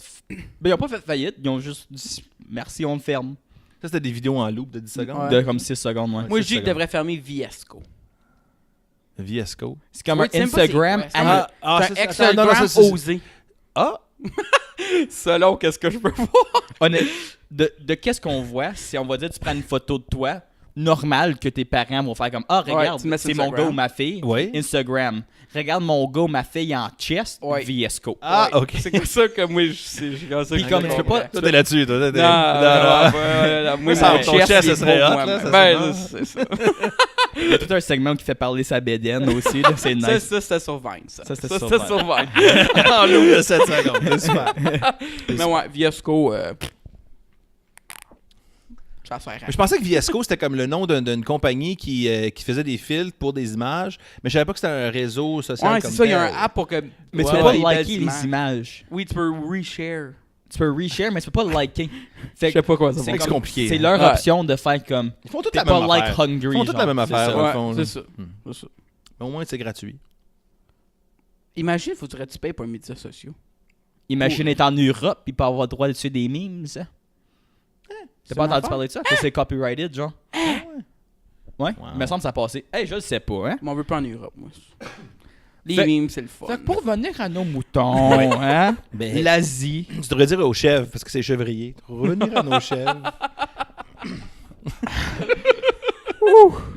Ben, ils ont pas fait faillite, ils ont juste dit merci, on le ferme. Ça, c'était des vidéos en loop de 10 secondes. De comme 6 secondes, ouais. Moi, je dis 6 qu'il secondes. devrait fermer Viesco. VSCO. C'est comme Oui, un tu sais pas Instagram c'est quoi, à c'est un c'est ça. Instagram Attends, non, ça, c'est- osé. Ah! Selon qu'est-ce que je peux voir. Honnête, de qu'est-ce qu'on voit, si on va dire tu prends une photo de toi, normal que tes parents vont faire comme ah Ouais, regarde, tu mets sur c'est mon Instagram. gars ou ma fille, Oui. Instagram. Regarde mon gars ou ma fille en chest, Ouais. VSCO. Ah, Ouais, ok. C'est comme ça que moi, j'ai comme ça. Puis que comme je tu peux comprends. pas- Toi, t'es là-dessus, toi. t'es- Non, moi, Ça, mon ton chest, il ce est serait pour hot, moi. là, ça, Ben, c'est c'est ça. Il y a tout un segment qui fait parler sa bédaine aussi, là, c'est nice. Ça, c'était sur Vine, ça. Ça, c'était Ça, sur c'était Vine. sur Vine. En loop de 7 secondes. C'est super. Mais ouais, Viesco, ça sert à rien. Je pensais que VSCO, c'était comme le nom d'une compagnie qui faisait des filtres pour des images, mais je savais pas que c'était un réseau social Ouais, comme c'est ça, il y a tel. un app pour que. Mais tu Ouais, peux pas des belles liker les images. Oui, tu peux reshare. Tu peux reshare, mais tu peux pas liker. Fait Je sais pas quoi ça c'est va. C'est comme- compliqué, C'est hein. leur Ouais. option de faire comme Ils font toutes t'es la même pas like affaire. hungry. Ils font toute la genre. même C'est affaire, ça. dans le Ouais, fond. c'est là. ça. Hmm. C'est ça. Mais au moins, c'est gratuit. Imagine, faudrait que tu payes pour les médias sociaux. Imagine être en Europe puis pas avoir le droit de tuer des memes, ça. T'as pas une entendu affaire? parler de ça? Que c'est copyrighted, genre? Ouais, Wow. il me semble que ça a passé. Hey, je le sais pas, hein? Mais on veut pas en Europe, moi. Les Fait- memes, c'est le fun. Fait que pour venir à nos moutons, hein? Ben, L'Asie. tu devrais dire aux chèvres, parce que c'est chevrier. Revenir à nos chèvres.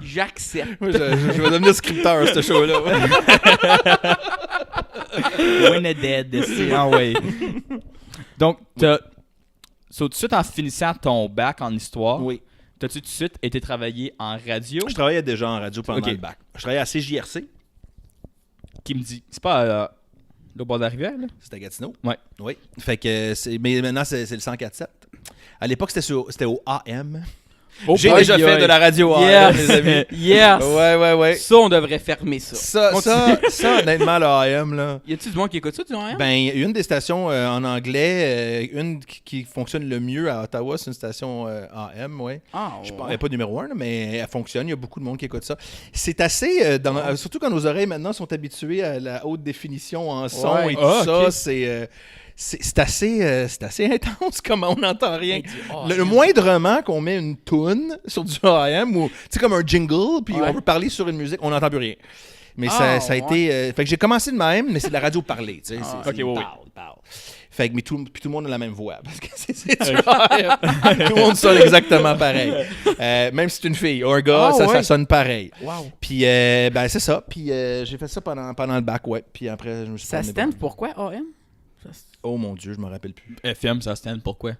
J'accepte. Moi, je vais devenir scripteur, ce show-là. Win a dead, c'est ah ouais. Donc, tout de suite en finissant ton bac en histoire, Oui. t'as-tu tout de suite été travailler en radio? Je travaillais déjà en radio pendant Ok. le bac. Je travaillais à CJRC. Qui me dit, c'est pas le bord de la rivière, là? C'était à Gatineau. Ouais. Oui. Fait que mais maintenant, c'est le 104.7. À l'époque, c'était au AM. J'ai boy, déjà fait boy. de la radio AM, Yes. les amis. Yes. Ouais. Ça, on devrait fermer ça. Ça, honnêtement, le AM, là. Y a-tu du monde qui écoute ça, tu vois? Ben, il y a une des stations en anglais, une qui fonctionne le mieux à Ottawa, c'est une station AM, ouais. Ah, Je ouais. elle n'est pas numéro 1, mais elle fonctionne. Il y a beaucoup de monde qui écoute ça. C'est assez. Surtout quand nos oreilles maintenant sont habituées à la haute définition en son Ouais. et tout Ah, ça, ok. c'est assez intense comment on n'entend rien. Oh, Le moindrement qu'on met une toune sur du AM ou tu sais comme un jingle puis Ouais. on veut parler sur une musique, on n'entend plus rien. Mais Ah, ça a ouais. été fait que j'ai commencé de même, mais c'est de la radio parlée, tu sais, Ah, c'est ok, ouais, parle. Fait que mais tout le monde a la même voix parce que c'est du AM. Tout le monde sonne exactement pareil. Même si c'est une fille ou un gars, Ah, ça ouais. sonne pareil. Wow. Puis ben c'est ça, puis j'ai fait ça pendant le bac, ouais. Puis après je me suis Ça promené stand dans- pourquoi, AM? Oh mon dieu, je me rappelle plus. FM, ça stand pourquoi?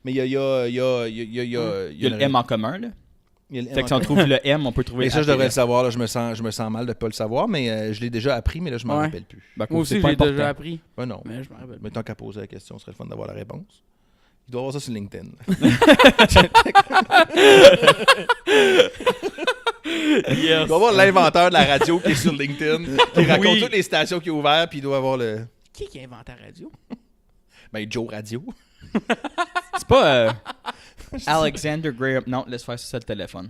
Mais il y a Il y a le M en commun, là. il y a le Fait M que si on trouve le M, on peut trouver Mais ça, je devrais le APF. savoir. Là, je me sens mal de ne pas le savoir, mais je l'ai déjà appris, mais là, je m'en Ouais. rappelle plus. Ben, Moi c'est aussi, pas j'ai important. déjà appris. Ben non. Mais je me rappelle. Mais tant qu'à poser la question, ce serait le fun d'avoir la réponse. Il doit avoir ça sur LinkedIn. Il doit avoir l'inventeur de la radio qui est sur LinkedIn, qui raconte Oui. toutes les stations qui ont ouvert, puis il doit avoir le. Qui a inventé la radio? Ben, Joe Radio. C'est pas Alexander Graham. Non, laisse faire ça le téléphone.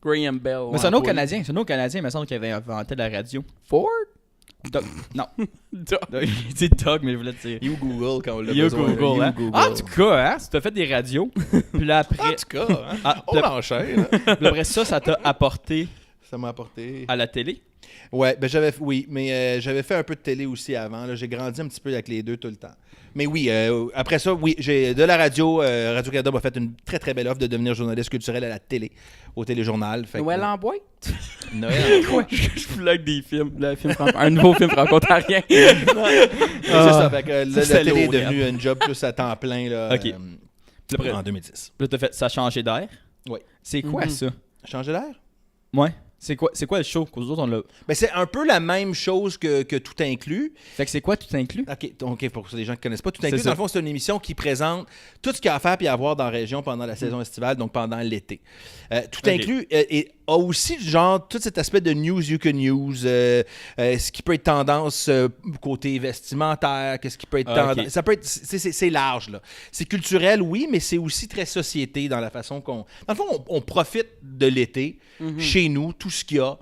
Graham Bell. Mais c'est un autre Canadien. C'est un autre Canadien, il me semble, qui avait inventé la radio. Ford? Doug. Non. Duh. Il dit Doug, mais je voulais te dire. You Google quand on l'a You besoin. Google, You hein? Google. En tout cas, hein, si t'as fait des radios, puis là après, En tout cas, hein? Ah, On enchaîne. hein. puis après ça t'a apporté Ça m'a apporté. à la télé. Ouais, ben j'avais fait un peu de télé aussi avant. Là. J'ai grandi un petit peu avec les deux tout le temps. Mais oui, après ça, oui, j'ai de la radio. Radio-Canada m'a fait une très très belle offre de devenir journaliste culturel à la télé, au téléjournal. Fait que- Noël en boîte? Noël en boîte. Je blague des films. Un nouveau film franco-ontarien. C'est ça, fait que Ça, la c'est télé est lourd, devenue un job plus à temps plein. Là, Ok. Puis après, En 2010. là, t'as fait ça a changé d'air. Oui. C'est quoi Mhm. ça? Changer d'air? Ouais. C'est quoi le show? Qu'aux autres, on l'a. Ben, c'est un peu la même chose que Tout inclus. Fait que c'est quoi tout inclus? OK, pour les gens qui ne connaissent pas, Tout C'est inclus, ça. dans le fond, c'est une émission qui présente tout ce qu'il y a à faire et à voir dans la région pendant la saison estivale, donc pendant l'été. Tout OK. inclus a aussi genre tout cet aspect de news you can use, ce qui peut être tendance côté vestimentaire, qu'est-ce qui peut être Ah, OK. tendance. Ça peut être, c'est large, là. C'est culturel, oui, mais c'est aussi très société dans la façon qu'on. Dans le fond, on profite de l'été chez nous, tout ce qu'il y a.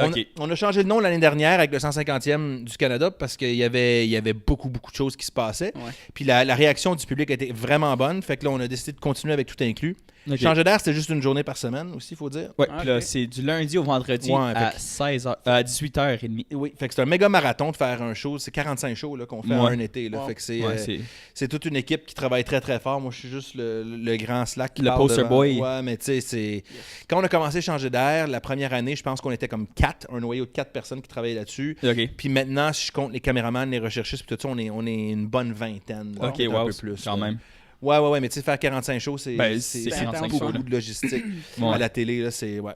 OK. On a changé de nom l'année dernière avec le 150e du Canada parce qu'il y avait beaucoup de choses qui se passaient. Ouais. Puis la réaction du public était vraiment bonne. Fait que là, on a décidé de continuer avec Tout inclus. OK. Changer d'air, c'était juste une journée par semaine aussi, il faut dire. Ouais, Ah, puis là, ok. c'est du lundi au vendredi Ouais, à fait 16h, à 18h30. Oui, fait que c'est un méga marathon de faire un show. C'est 45 shows là, qu'on fait en Ouais. un été. Là. Wow. Fait que c'est, Ouais, c'est toute une équipe qui travaille très très fort. Moi, je suis juste le grand slack qui Le parle poster devant. boy. Ouais, mais tu sais, c'est. Quand on a commencé à changer d'air, la première année, je pense qu'on était comme 4, un noyau de 4 personnes qui travaillaient là-dessus. OK. Puis maintenant, si je compte les caméramans, les recherchistes, puis tout ça, on est une bonne vingtaine. là, OK, peut-être un wow, peu plus. quand là. même. Ouais, mais tu sais, faire 45 shows, c'est Ben, c'est c'est 45 beaucoup, shows, beaucoup de logistique. Ouais. À la télé, là, c'est. Ouais.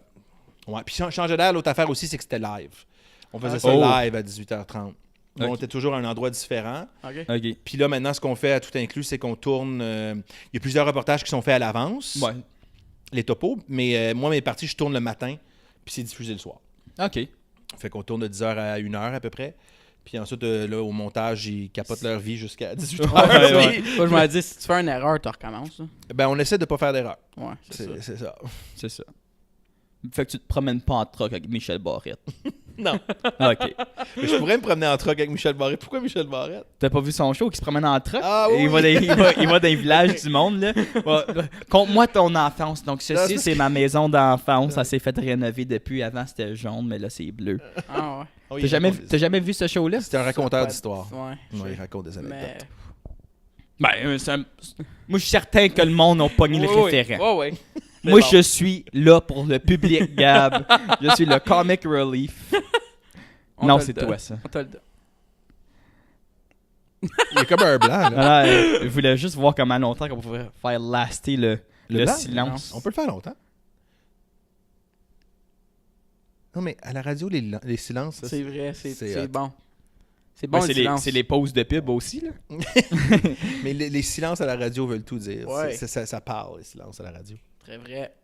Puis changer d'air, l'autre affaire aussi, c'est que c'était live. On faisait Ah, ça oh. live à 18h30. Bon, Ok. on était toujours à un endroit différent. OK. OK. Puis là, maintenant, ce qu'on fait à Tout inclus, c'est qu'on tourne. Il y a plusieurs reportages qui sont faits à l'avance, Ouais. les topos. Mais moi, mes parties, je tourne le matin, puis c'est diffusé le soir. OK. Fait qu'on tourne de 10h à 1h à peu près. Puis ensuite, là, au montage, ils capotent leur vie jusqu'à 18h. Ouais, ouais. Moi, je me dis, si tu fais une erreur, tu recommences. Là. Ben, on essaie de pas faire d'erreur. Ouais, c'est ça. C'est ça. C'est ça. Fait que tu te promènes pas en truck avec Michel Barrette. Non. OK. Mais je pourrais me promener en truck avec Michel Barrette. Pourquoi Michel Barrette? T'as pas vu son show qui se promène en truck? Ah oui, il, va il va dans les villages du monde, là. Ouais. Conte-moi ton enfance. Donc, Non, ceci, c'est- c'est ma maison d'enfance. Ça s'est fait rénover depuis. Avant, c'était jaune, mais là, c'est bleu. Ah ouais. Oh, il T'as jamais vu ce show-là? C'est un raconteur Ça d'histoire. Ouais. Ouais, il raconte des anecdotes. Mais. Ben, moi, je suis certain que le monde n'a pogné le référent. Ouais. Moi, je suis là pour le public, Gab. Je suis le comic relief. On Non, te c'est le donne. toi, ça. On te le donne. Il est comme un blanc, là. Voilà, je voulais juste voir comment longtemps qu'on pouvait faire laster le blanc? silence. On peut le faire longtemps. Non, mais à la radio, les silences, ça, C'est vrai, c'est c'est hot. bon. C'est bon, Ben, le c'est silence. les pauses de pub aussi, là. Mais les silences à la radio veulent tout dire. Ouais. Ça parle, les silences à la radio. Très vrai.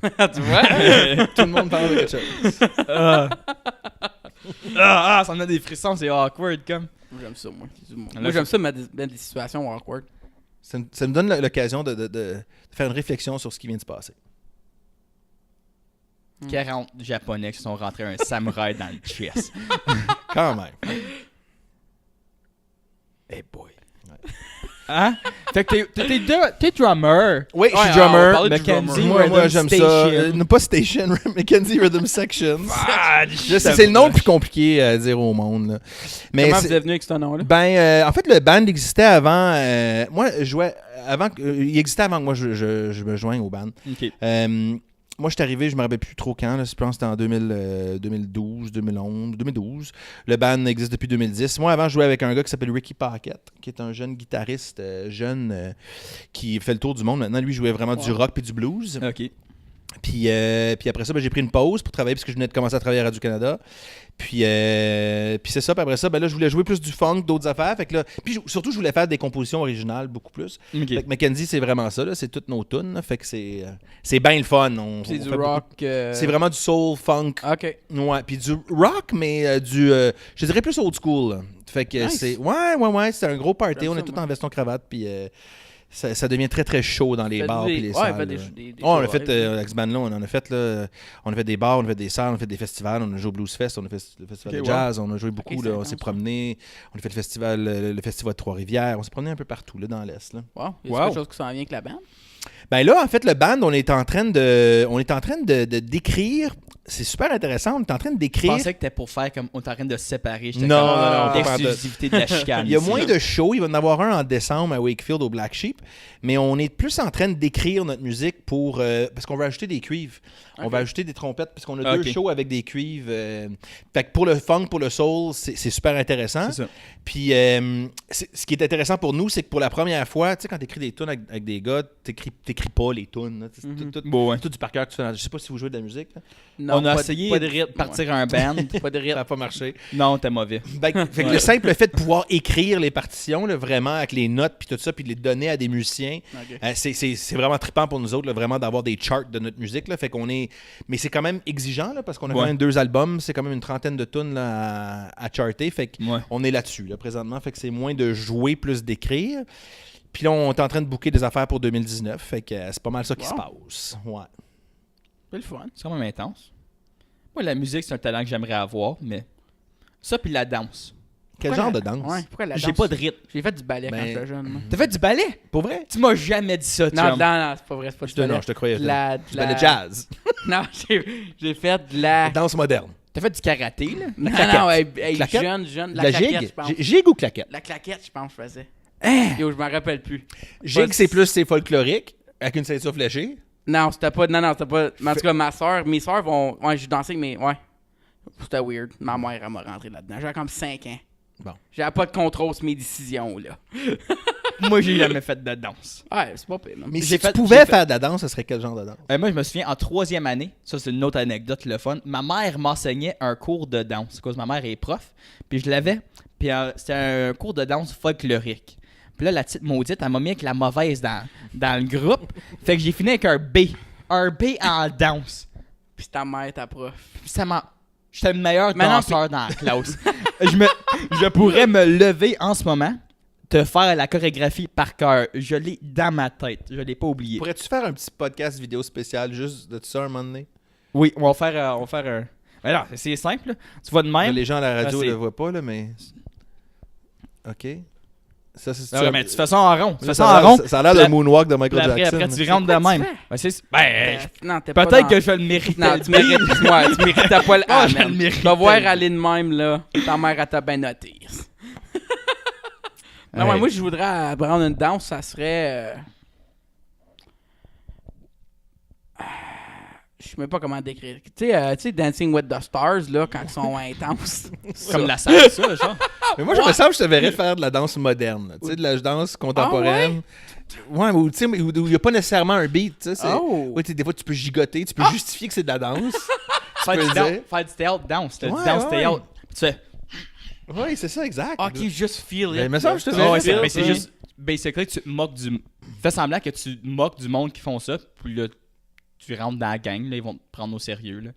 Tu vois? Tout le monde parle de quelque chose. Ça me donne des frissons, c'est awkward, comme. Moi, j'aime ça, moi. Là, Moi, j'aime ça mettre des situations awkward. Ça me donne l'occasion de faire une réflexion sur ce qui vient de se passer. 40 Japonais qui sont rentrés un samouraï dans le chest. Quand même. Hey boy. Hein? Fait que t'es drummer. Oui, je Ouais, suis on drummer. parlait du Mackenzie, drummer. Moi, Rhythm j'aime ça. Station. Pas Station, Mackenzie Rhythm Section. Ah, C'est le nom le plus compliqué à dire au monde. Là. Mais Comment c'est- vous êtes venu avec ce nom-là? Ben, en fait, le band existait avant. Moi, je jouais avant. Il existait avant que moi je me joigne au band. Ok. Moi, je suis arrivé, je me rappelle plus trop quand. Là, je pense que c'était en 2012, 2011, 2012. Le band existe depuis 2010. Moi, avant, je jouais avec un gars qui s'appelle Ricky Paquette, qui est un jeune guitariste qui fait le tour du monde. Maintenant, lui, il jouait vraiment du rock puis du blues. Ok. Puis après ça, ben, j'ai pris une pause pour travailler parce que je venais de commencer à travailler à Radio-Canada. Puis c'est ça. Puis après ça, ben là, je voulais jouer plus du funk, d'autres affaires. Fait que là, puis surtout, je voulais faire des compositions originales beaucoup plus. Ok. Fait que Mackenzie, c'est vraiment ça. Là, c'est toutes nos tunes. Là. Fait que c'est bien le fun. C'est on du fait rock. c'est vraiment du soul, funk. Ok. Ouais, puis du rock, mais je dirais plus old school. Là. Fait que Nice. c'est. Ouais, c'est un gros party. J'aime On ça, est tous moi. en veston-cravate. Puis ça devient très, très chaud dans les Faites bars des- puis les ouais, salles. faites des- là. des Oh, on a shows fait, live. avec ce band-là, on en a fait, là, on a fait des bars, on a fait des salles, on a fait des festivals, on a joué au Blues Fest, on a fait le festival Ok, de jazz, on a joué beaucoup, Ok, là, c'est on s'est intense, ça. promené, on a fait le festival de Trois-Rivières, on s'est promené un peu partout, là, dans l'Est, là. Wow. Y a Wow. quelque chose qui s'en vient avec la bande? Ben là, en fait, le band, on est en train de d'écrire c'est super intéressant. On est en train de Je décrire. pensais que t'étais pour faire comme on est en train de se séparer. J'étais Non, comme, non, non, l'exclusivité de la chicane. Il y a ici, moins là. de shows. Il va y en avoir un en décembre à Wakefield au Black Sheep. Mais on est plus en train d'écrire notre musique pour. Parce qu'on va ajouter des cuivres. On va ajouter des trompettes parce qu'on a 2 shows avec des cuivres. Fait que pour le funk, pour le soul, c'est super intéressant. C'est ça. Puis ce qui est intéressant pour nous, c'est que pour la première fois, tu sais, quand t'écris des tunes avec des gars, t'écris pas les tunes. Là. Bon, ouais. Tout du par cœur que tu fais. Je sais pas si vous jouez de la musique. Là. Non, On a pas essayé pas de de rythme. partir un band. Pas de Ça rythme. n'a pas marché. Non, t'es mauvais. Fait que le simple fait de pouvoir écrire les partitions, là, vraiment, avec les notes, puis tout ça, puis de les donner à des musiciens, Ok. c'est vraiment trippant pour nous autres, là, vraiment, d'avoir des charts de notre musique. Là, fait qu'on est... Mais c'est quand même exigeant, là, parce qu'on a quand même 2 albums, c'est quand même une trentaine de tunes là, à charter, fait qu'on est là-dessus, là, présentement. Fait que c'est moins de jouer, plus d'écrire. Puis là, on est en train de booker des affaires pour 2019, fait que c'est pas mal ça qui se passe. Ouais. C'est le fun. C'est quand même intense. Moi, la musique, c'est un talent que j'aimerais avoir, mais ça, puis la danse. Quel Pourquoi genre la- de danse? Ouais, pourquoi la J'ai danse? pas de rythme. J'ai fait du ballet quand Ben, j'étais jeune. moi. T'as fait du ballet? Pour vrai? Tu m'as jamais dit ça, Non, chum. non, c'est pas vrai, c'est pas du ballet. Non, je te croyais. De Le jazz. Non, j'ai fait de la... Danse moderne. T'as fait du karaté, là? Non, claquette. non, hey, Claquette? jeune, La la claquette, gigue? je pense. Gigue ou claquette? La claquette, je pense que je faisais. Hein? Yo, je m'en rappelle plus. Gigue, c'est folklorique, avec une ceinture fléchée. Non, c'était pas... Non, c'était pas... Mais en tout cas, mes soeurs vont... Ouais, je dansais, mais ouais. C'était weird. Ma mère, elle m'a rentré là-dedans. J'avais comme 5 ans. Bon. J'avais pas de contrôle sur mes décisions, là. Moi, j'ai jamais fait de danse. Ouais, c'est pas pire, man. Mais si J'ai tu fait- pouvais j'ai faire de la danse, ce serait quel genre de danse? Moi, je me souviens, en 3e année, ça, c'est une autre anecdote, le fun. Ma mère m'enseignait un cours de danse. À cause ma mère est prof. Puis je l'avais. Puis c'était un cours de danse folklorique. Puis là, la petite maudite, elle m'a mis avec la mauvaise dans le groupe. Fait que j'ai fini avec un B. Un B en danse. Puis ta mère, ta prof. Puis ça m'a... J'étais le meilleur Mais non, danseur dans la classe. je pourrais me lever en ce moment, te faire la chorégraphie par cœur. Je l'ai dans ma tête. Je l'ai pas oublié. Pourrais-tu faire un petit podcast vidéo spécial juste de tout ça un moment donné? Oui, on va faire un... Mais non, c'est simple. Là. Tu vois de même. Les gens à la radio Ah, ne c'est- le voient pas, là, mais... OK. Ça, c'est Non, mais tu fais ça en rond. Tu fais ça ça a en l'air- rond. ça a l'air Puis de la- moonwalk de Puis Michael après, Jackson. après, tu là. rentres de Quoi tu même. fais? Ben, Non, t'es pas peut-être dans- que je vais le mériter. Non, tu mérites... Ouais, tu méritais pas le... Ah, Ah, je man. le méritais. Tu vas voir aller de même, là. Ta mère, elle t'a bien noté. Non, Ouais. ouais, moi, je voudrais apprendre une danse, ça serait... Je sais même pas comment décrire. Tu sais, Dancing with the Stars, là, quand ils sont intenses. Comme la salsa, genre. Mais moi, je me sens que je te verrais faire de la danse moderne. là. Tu sais, de la danse contemporaine. Ouais, mais où tu sais, où il n'y a pas nécessairement un beat. Tu sais, c'est- Oh! ouais, tu sais, des fois, tu peux gigoter, tu peux justifier que c'est de la danse. Faire peux du le down- dire. faire du théâtre dance. T'as Ouais, du dance ouais. théâtre. Tu fais... Oui, c'est ça, exact. Ok, just feel it. Ben, il me semble que je te là. verrais Ouais, faire mais c'est ça. juste... Basically, tu te moques du... Fais semblant que tu moques du monde qui font ça, puis là, tu rentres dans la gang, là, ils vont te prendre au sérieux, là.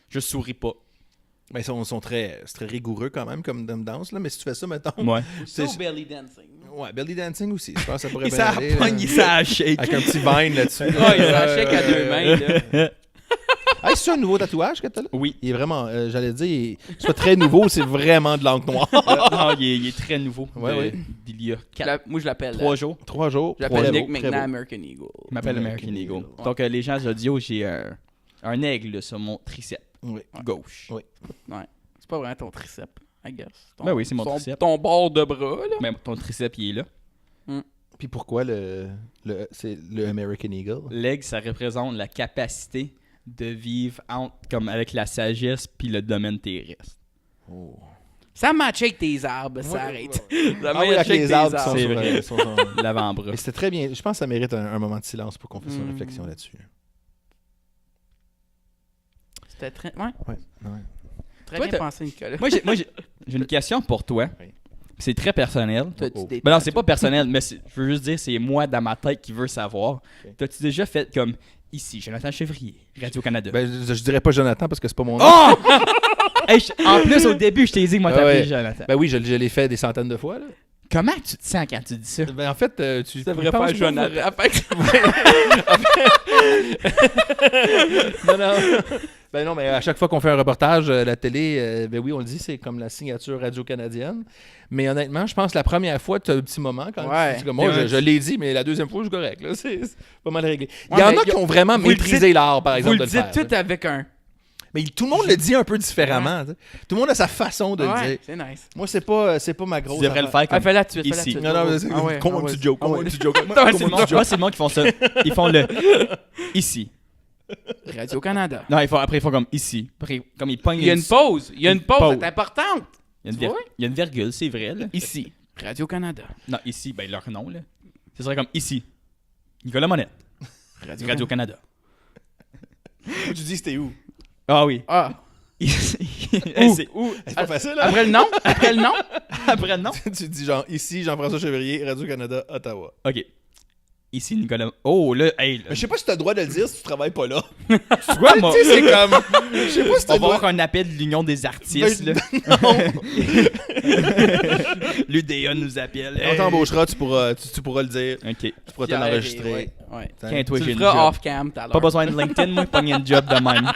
Je souris pas. Mais ils sont très, c'est très rigoureux quand même comme danse, là. Mais si tu fais ça, mettons. Ouais. So c'est- belly dancing. Ouais, belly dancing aussi. Je pense que ça pourrait Il bien s'est aller. là. pogné ça shake. Avec un petit vine là-dessus. Ouais, il s'en chèque à 2 mains, là. Hey, c'est un nouveau tatouage que t'as là? Oui. Il est vraiment, j'allais dire, c'est pas très nouveau, c'est vraiment de l'encre noire. Non, il est très nouveau. Ouais, ouais. D'il y a Moi, je l'appelle... 3 jours. 3 jours. Je l'appelle Très Nick beau, très McNabb, beau. American Eagle. Il m'appelle American American Eagle. Eagle. Donc, les gens audio, j'ai un aigle là, sur mon triceps Oui. gauche. Oui. C'est pas vraiment ton triceps, I guess. Ben oui, c'est mon triceps. Ton bord de bras, là. Même ton triceps, il est là. Puis pourquoi c'est le American Eagle? L'aigle, ça représente la capacité de vivre comme avec la sagesse puis le domaine terrestre. Oh. Ça match avec tes arbres, ça arrête. Ça Ah oui, match avec les arbres qui sont C'est sur, vrai. sur- L'avant-bras. Mais c'était très bien. Je pense que ça mérite un moment de silence pour qu'on fasse une Mm. réflexion là-dessus. C'était très... Ouais, Ouais. très Toi, bien t'as- pensé, Nicolas. Moi, j'ai une question pour toi. Oui. C'est très personnel. T'as-tu Oh. des Ben non, c'est pas personnel, mais je veux juste dire, c'est moi dans ma tête qui veux savoir. Ok. T'as-tu déjà fait comme ici, Jonathan Chevrier, Radio-Canada? Ben, je dirais pas Jonathan parce que c'est pas mon nom. Oh! Hey, en plus, au début, je t'ai dit que moi Ah t'appelais ouais. Jonathan. Ben oui, je l'ai fait des centaines de fois. Là. Comment tu te sens quand tu dis ça? Ben en fait, tu devrais penses faire pas- Jonathan. Non, non. Ben non, mais à chaque fois qu'on fait un reportage à la télé, ben oui, on le dit, c'est comme la signature radio-canadienne. Mais honnêtement, je pense que la première fois, tu as un petit moment quand Ouais. tu dis comme moi, je l'ai dit, mais la deuxième fois, je suis correct. Là, c'est pas mal réglé. Il Ouais, y en mais a qui ont vraiment vous le maîtrisé l'art, par Vous exemple, le de le dites faire. tout avec un... Mais tout le monde le dit un peu différemment. Tu sais. Tout le monde a sa façon de le Ouais, dire. c'est nice. Moi, c'est pas ma grosse Tu devrais le faire comme Fais-la tout de suite, ici. fais-la tout de Non, suite. non, c'est comme un petit joke. Comme un petit joke. Ouais, Comme c'est un bon. petit joke. Moi, c'est le monde qui font ça. Ils font le ici. Radio-Canada. Non, après, ils font comme ici. Après, comme ils pognent Il y a une pause. Il y a une pause, Pause. c'est importante. Il y a une Tu vois? il y a une virgule, c'est vrai. Là. Ici. Radio-Canada. Non, ici, ben leur nom, là. Ce serait comme ici. Nicolas Monette. Radio-Canada. Tu dis c'était où? Ah oui. Ah. Ici. Où? C'est pas facile, hein? Après le nom? Après le nom? Après, non. Tu dis genre ici, Jean-François Chevrier, Radio-Canada, Ottawa. OK. Ici, Nicolas... Oh, là, hey. Là. Mais je sais pas si t'as le droit de le dire si tu travailles pas là. Tu vois, moi... Tu sais, c'est comme... Je sais pas si t'as On le va droit... avoir un appel de l'Union des artistes, là. Non. L'UDA nous appelle. On t'embauchera, tu pourras le dire. OK. Tu pourras te l'enregistrer. Ouais. Tiens, toi, Tu j'ai le une feras job. off-cam tout à l'heure. Pas besoin de LinkedIn, moi, pogner une job de même.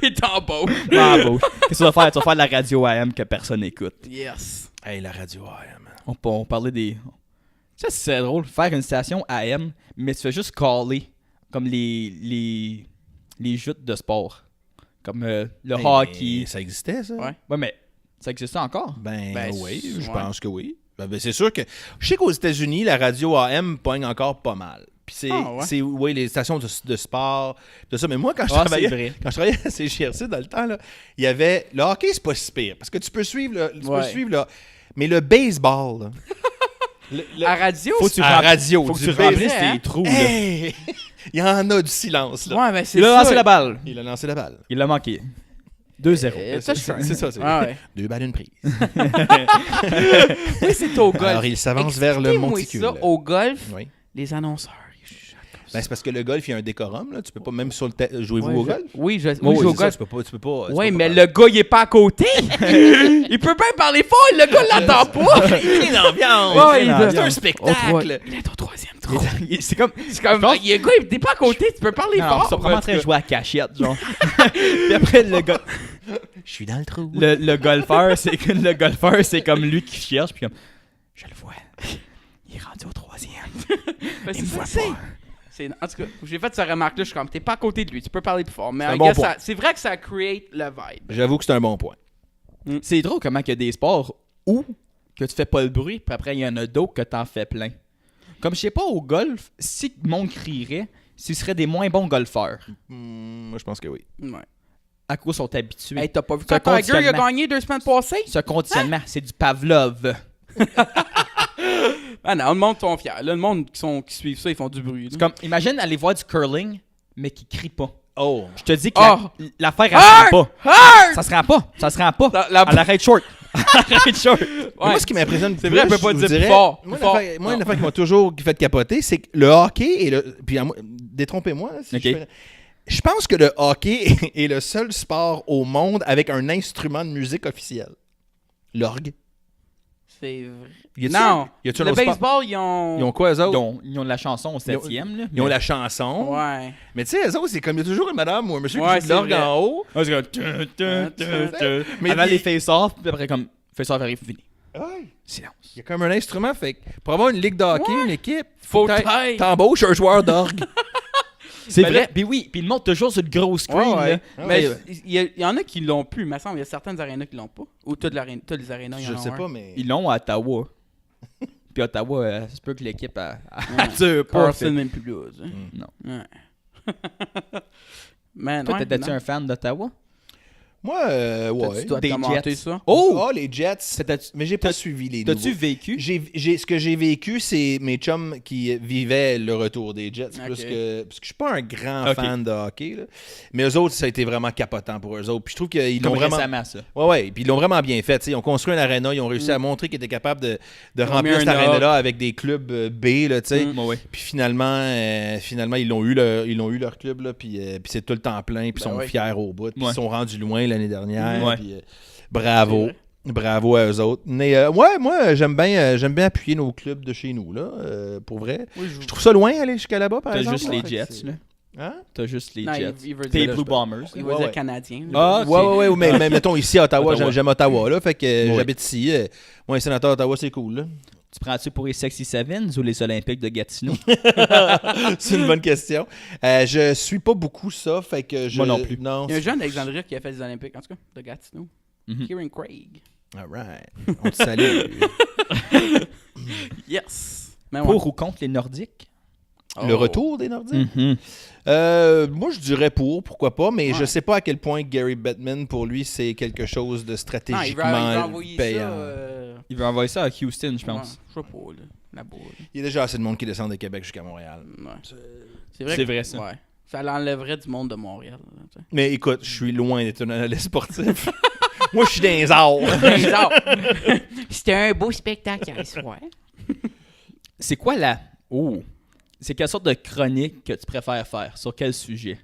Il t'embauche. Bravo. Qu'est-ce que tu vas faire? Tu vas faire de la radio AM que personne n'écoute. Yes. Hey, la radio AM. On parlait des... Ça, c'est drôle. Faire une station AM, mais tu fais juste caller comme les joutes de sport. Comme le hockey. Ça existait, ça? Ouais. Ouais, mais ça existe encore? Ben, Ben, oui, je ouais. pense que oui. Ben, c'est sûr que... Je sais qu'aux États-Unis, la radio AM pogne encore pas mal. Puis c'est oui, les stations de sport, tout ça. Mais moi, quand je Ah, travaillais... c'est vrai. Quand je travaillais à CGRC dans le temps, là, il y avait... Le hockey, c'est pas si pire. Parce que tu peux suivre... là. Mais le baseball, là, À radio, Faut que tu à remplis- radio, faut que du tu baseball. remplisses vrai, hein? tes trous, là. Hey! Il y en a du silence, là. Ouais, ben c'est Il a ça. lancé la balle. Il a lancé la balle. Il l'a manqué. 2-0. Ça, C'est ça, c'est Ah ouais. 2 balles, une prise. Oui, c'est au golf. Alors, il s'avance vers le Expliquez-moi monticule. ça, au golf, Oui. les annonceurs, ils chuchotent comme ça. Ben, c'est parce que le golf, il y a un décorum, là. Tu peux pas, même sur le jouez-vous Ouais, au golf? Oui, je Oui, joue au c'est ça, golf. tu peux pas. Oui, mais le gars, il est pas à côté. Il peut bien parler fort, le gars l'entend pas. Il est l'ambiance. Ouais, C'est un spectacle. Il est au troisième trou. C'est comme... C'est comme, Je pense- il est gars, il est pas à côté, tu peux parler Non, fort. ils sont vraiment en train de jouer à cachette, genre. Puis après, Je suis dans le trou. le golfeur, c'est comme lui qui cherche, puis comme... Je le vois. Il est rendu au troisième. Ben, Il me voit c'est- pas. En tout cas, j'ai fait cette remarque-là, je suis comme, t'es pas à côté de lui, tu peux parler plus fort. Mais C'est un I bon guess point. c'est vrai que ça create le vibe. J'avoue que c'est un bon point. C'est drôle comment il y a des sports où que tu fais pas le bruit, puis après, il y en a d'autres que t'en fais plein. Comme, je sais pas, au golf, si le monde crierait, ce seraient des moins bons golfeurs. Moi, je pense que oui. Ouais. À cause ils sont habitués. Hey, t'as pas vu C'est un quand Tiger il a conditionnement. gagné 2 semaines passées? Ce conditionnement, c'est du Pavlov. Ah non, le monde sont fiers. Là, le monde qui suivent ça, ils font du bruit. C'est comme, imagine aller voir du curling, mais qui crie pas. Oh. Je te dis que Oh. l'affaire, elle se rend pas. Hard! Ça se rend pas. La- Elle arrête short. Elle arrête short. Moi, ce qui m'impressionne C'est vrai, elle peut pas je dire vous plus dirais, fort, Moi, plus fort. une affaire qui m'a toujours fait capoter, c'est que le hockey et le... Puis, détrompez-moi, si Ok. je pense que le hockey est le seul sport au monde avec un instrument de musique officiel. L'orgue. C'est vrai. Y a-tu- Non. y a-tu un Le autre sport? baseball, ils ont... Ils ont quoi, eux autres? Ils ont de la chanson au 7e. Là. Ils ont la chanson. Ouais. Mais tu sais, eux autres, c'est comme il y a toujours une madame ou un monsieur Ouais, qui joue de l'orgue c'est vrai. en haut. Ah, c'est comme... Mais Avant il- les face-off, puis après, comme, face-off arrive, fini. Ouais. Silence. Il y a comme un instrument. Fait que pour avoir une ligue de hockey, une équipe, Faut que taille. t'embauches un joueur d'orgue. C'est Ben vrai. là- Puis oui, puis ils le montrent toujours sur le gros screen. Ouais, ouais. là. Mais Ouais. il y en a qui l'ont plus, il me semble. Il y a certaines arénas qui l'ont pas. Ou toutes les arénas, il y en Je a sais un. pas, mais... Ils l'ont à Ottawa. Puis Ottawa, ça se peut que l'équipe a Ouais. dure pas. Carlson, même plus là. ça. Non. Ouais. Man, Toi, ouais, t'étais-tu non. un fan d'Ottawa? Moi, ouais. Tu dois Des commenter Jets. ça. Oh, les Jets. T'as-tu Mais j'ai pas suivi les t'as-tu nouveaux. vécu? Ce que j'ai vécu, c'est mes chums qui vivaient le retour des Jets. Ok. Plus que, parce que je suis pas un grand Ok. fan de hockey. Là. Mais eux autres, ça a été vraiment capotant pour eux autres. Puis je trouve qu'ils l'ont Comme vraiment... récemment, ça. Ouais. Puis ils l'ont vraiment bien fait. T'sais. Ils ont construit un aréna. Ils ont réussi à montrer qu'ils étaient capables de ont remplir mis cet un aréna-là avec des clubs B. Là, t'sais. Ouais, ouais. Puis finalement, ils l'ont eu, leur club. Là, puis c'est tout le temps plein. Puis ils Ben sont ouais. fiers au bout. Puis Ouais. ils sont rendus loin l'année dernière. Ouais. Puis, bravo. Bravo à eux autres. Mais moi, j'aime bien appuyer nos clubs de chez nous, là, pour vrai. Oui, Je trouve ça loin aller jusqu'à là-bas, par T'as exemple. juste là. les Fait que Jets, c'est- là. Hein? T'as juste les Non, Jets. il veut T'es les dire- Blue Bombers. Il là. va dire Ouais. canadien. Ah, Ouais, mais mettons ici à Ottawa, Ottawa. j'aime Ottawa, là, fait que Ouais. j'habite ici. Moi, un sénateur d'Ottawa, c'est cool, là. Tu prends-tu pour les Sexy Sevens ou les Olympiques de Gatineau? C'est une bonne question. Je suis pas beaucoup ça, fait que je... Moi non plus. Non, Il y a un jeune d'Alexandria qui a fait des Olympiques, en tout cas, de Gatineau. Mhm. Kieran Craig. All right. On te salue. Yes. Mais ouais. Pour ou contre les Nordiques? Le Oh. retour des Nordiques? Mhm. Moi, je dirais pourquoi pas, mais Ouais. je sais pas à quel point Gary Bettman, pour lui, c'est quelque chose de Non, il stratégiquement va envoyer payant. ça. Il veut envoyer ça à Houston, je pense. Ouais, je sais pas, là. Là-bas. Là. Il y a déjà assez de monde qui descend de Québec jusqu'à Montréal. Ouais. C'est que- vrai, ça. Ouais. Ça l'enlèverait du monde de Montréal. Là, tu sais. Mais écoute, je suis loin d'être un analyste sportif. Moi, je suis dans les arts. Genre, c'était un beau spectacle hier soir. C'est quoi la... Oh! C'est quelle sorte de chronique que tu préfères faire? Sur quel sujet?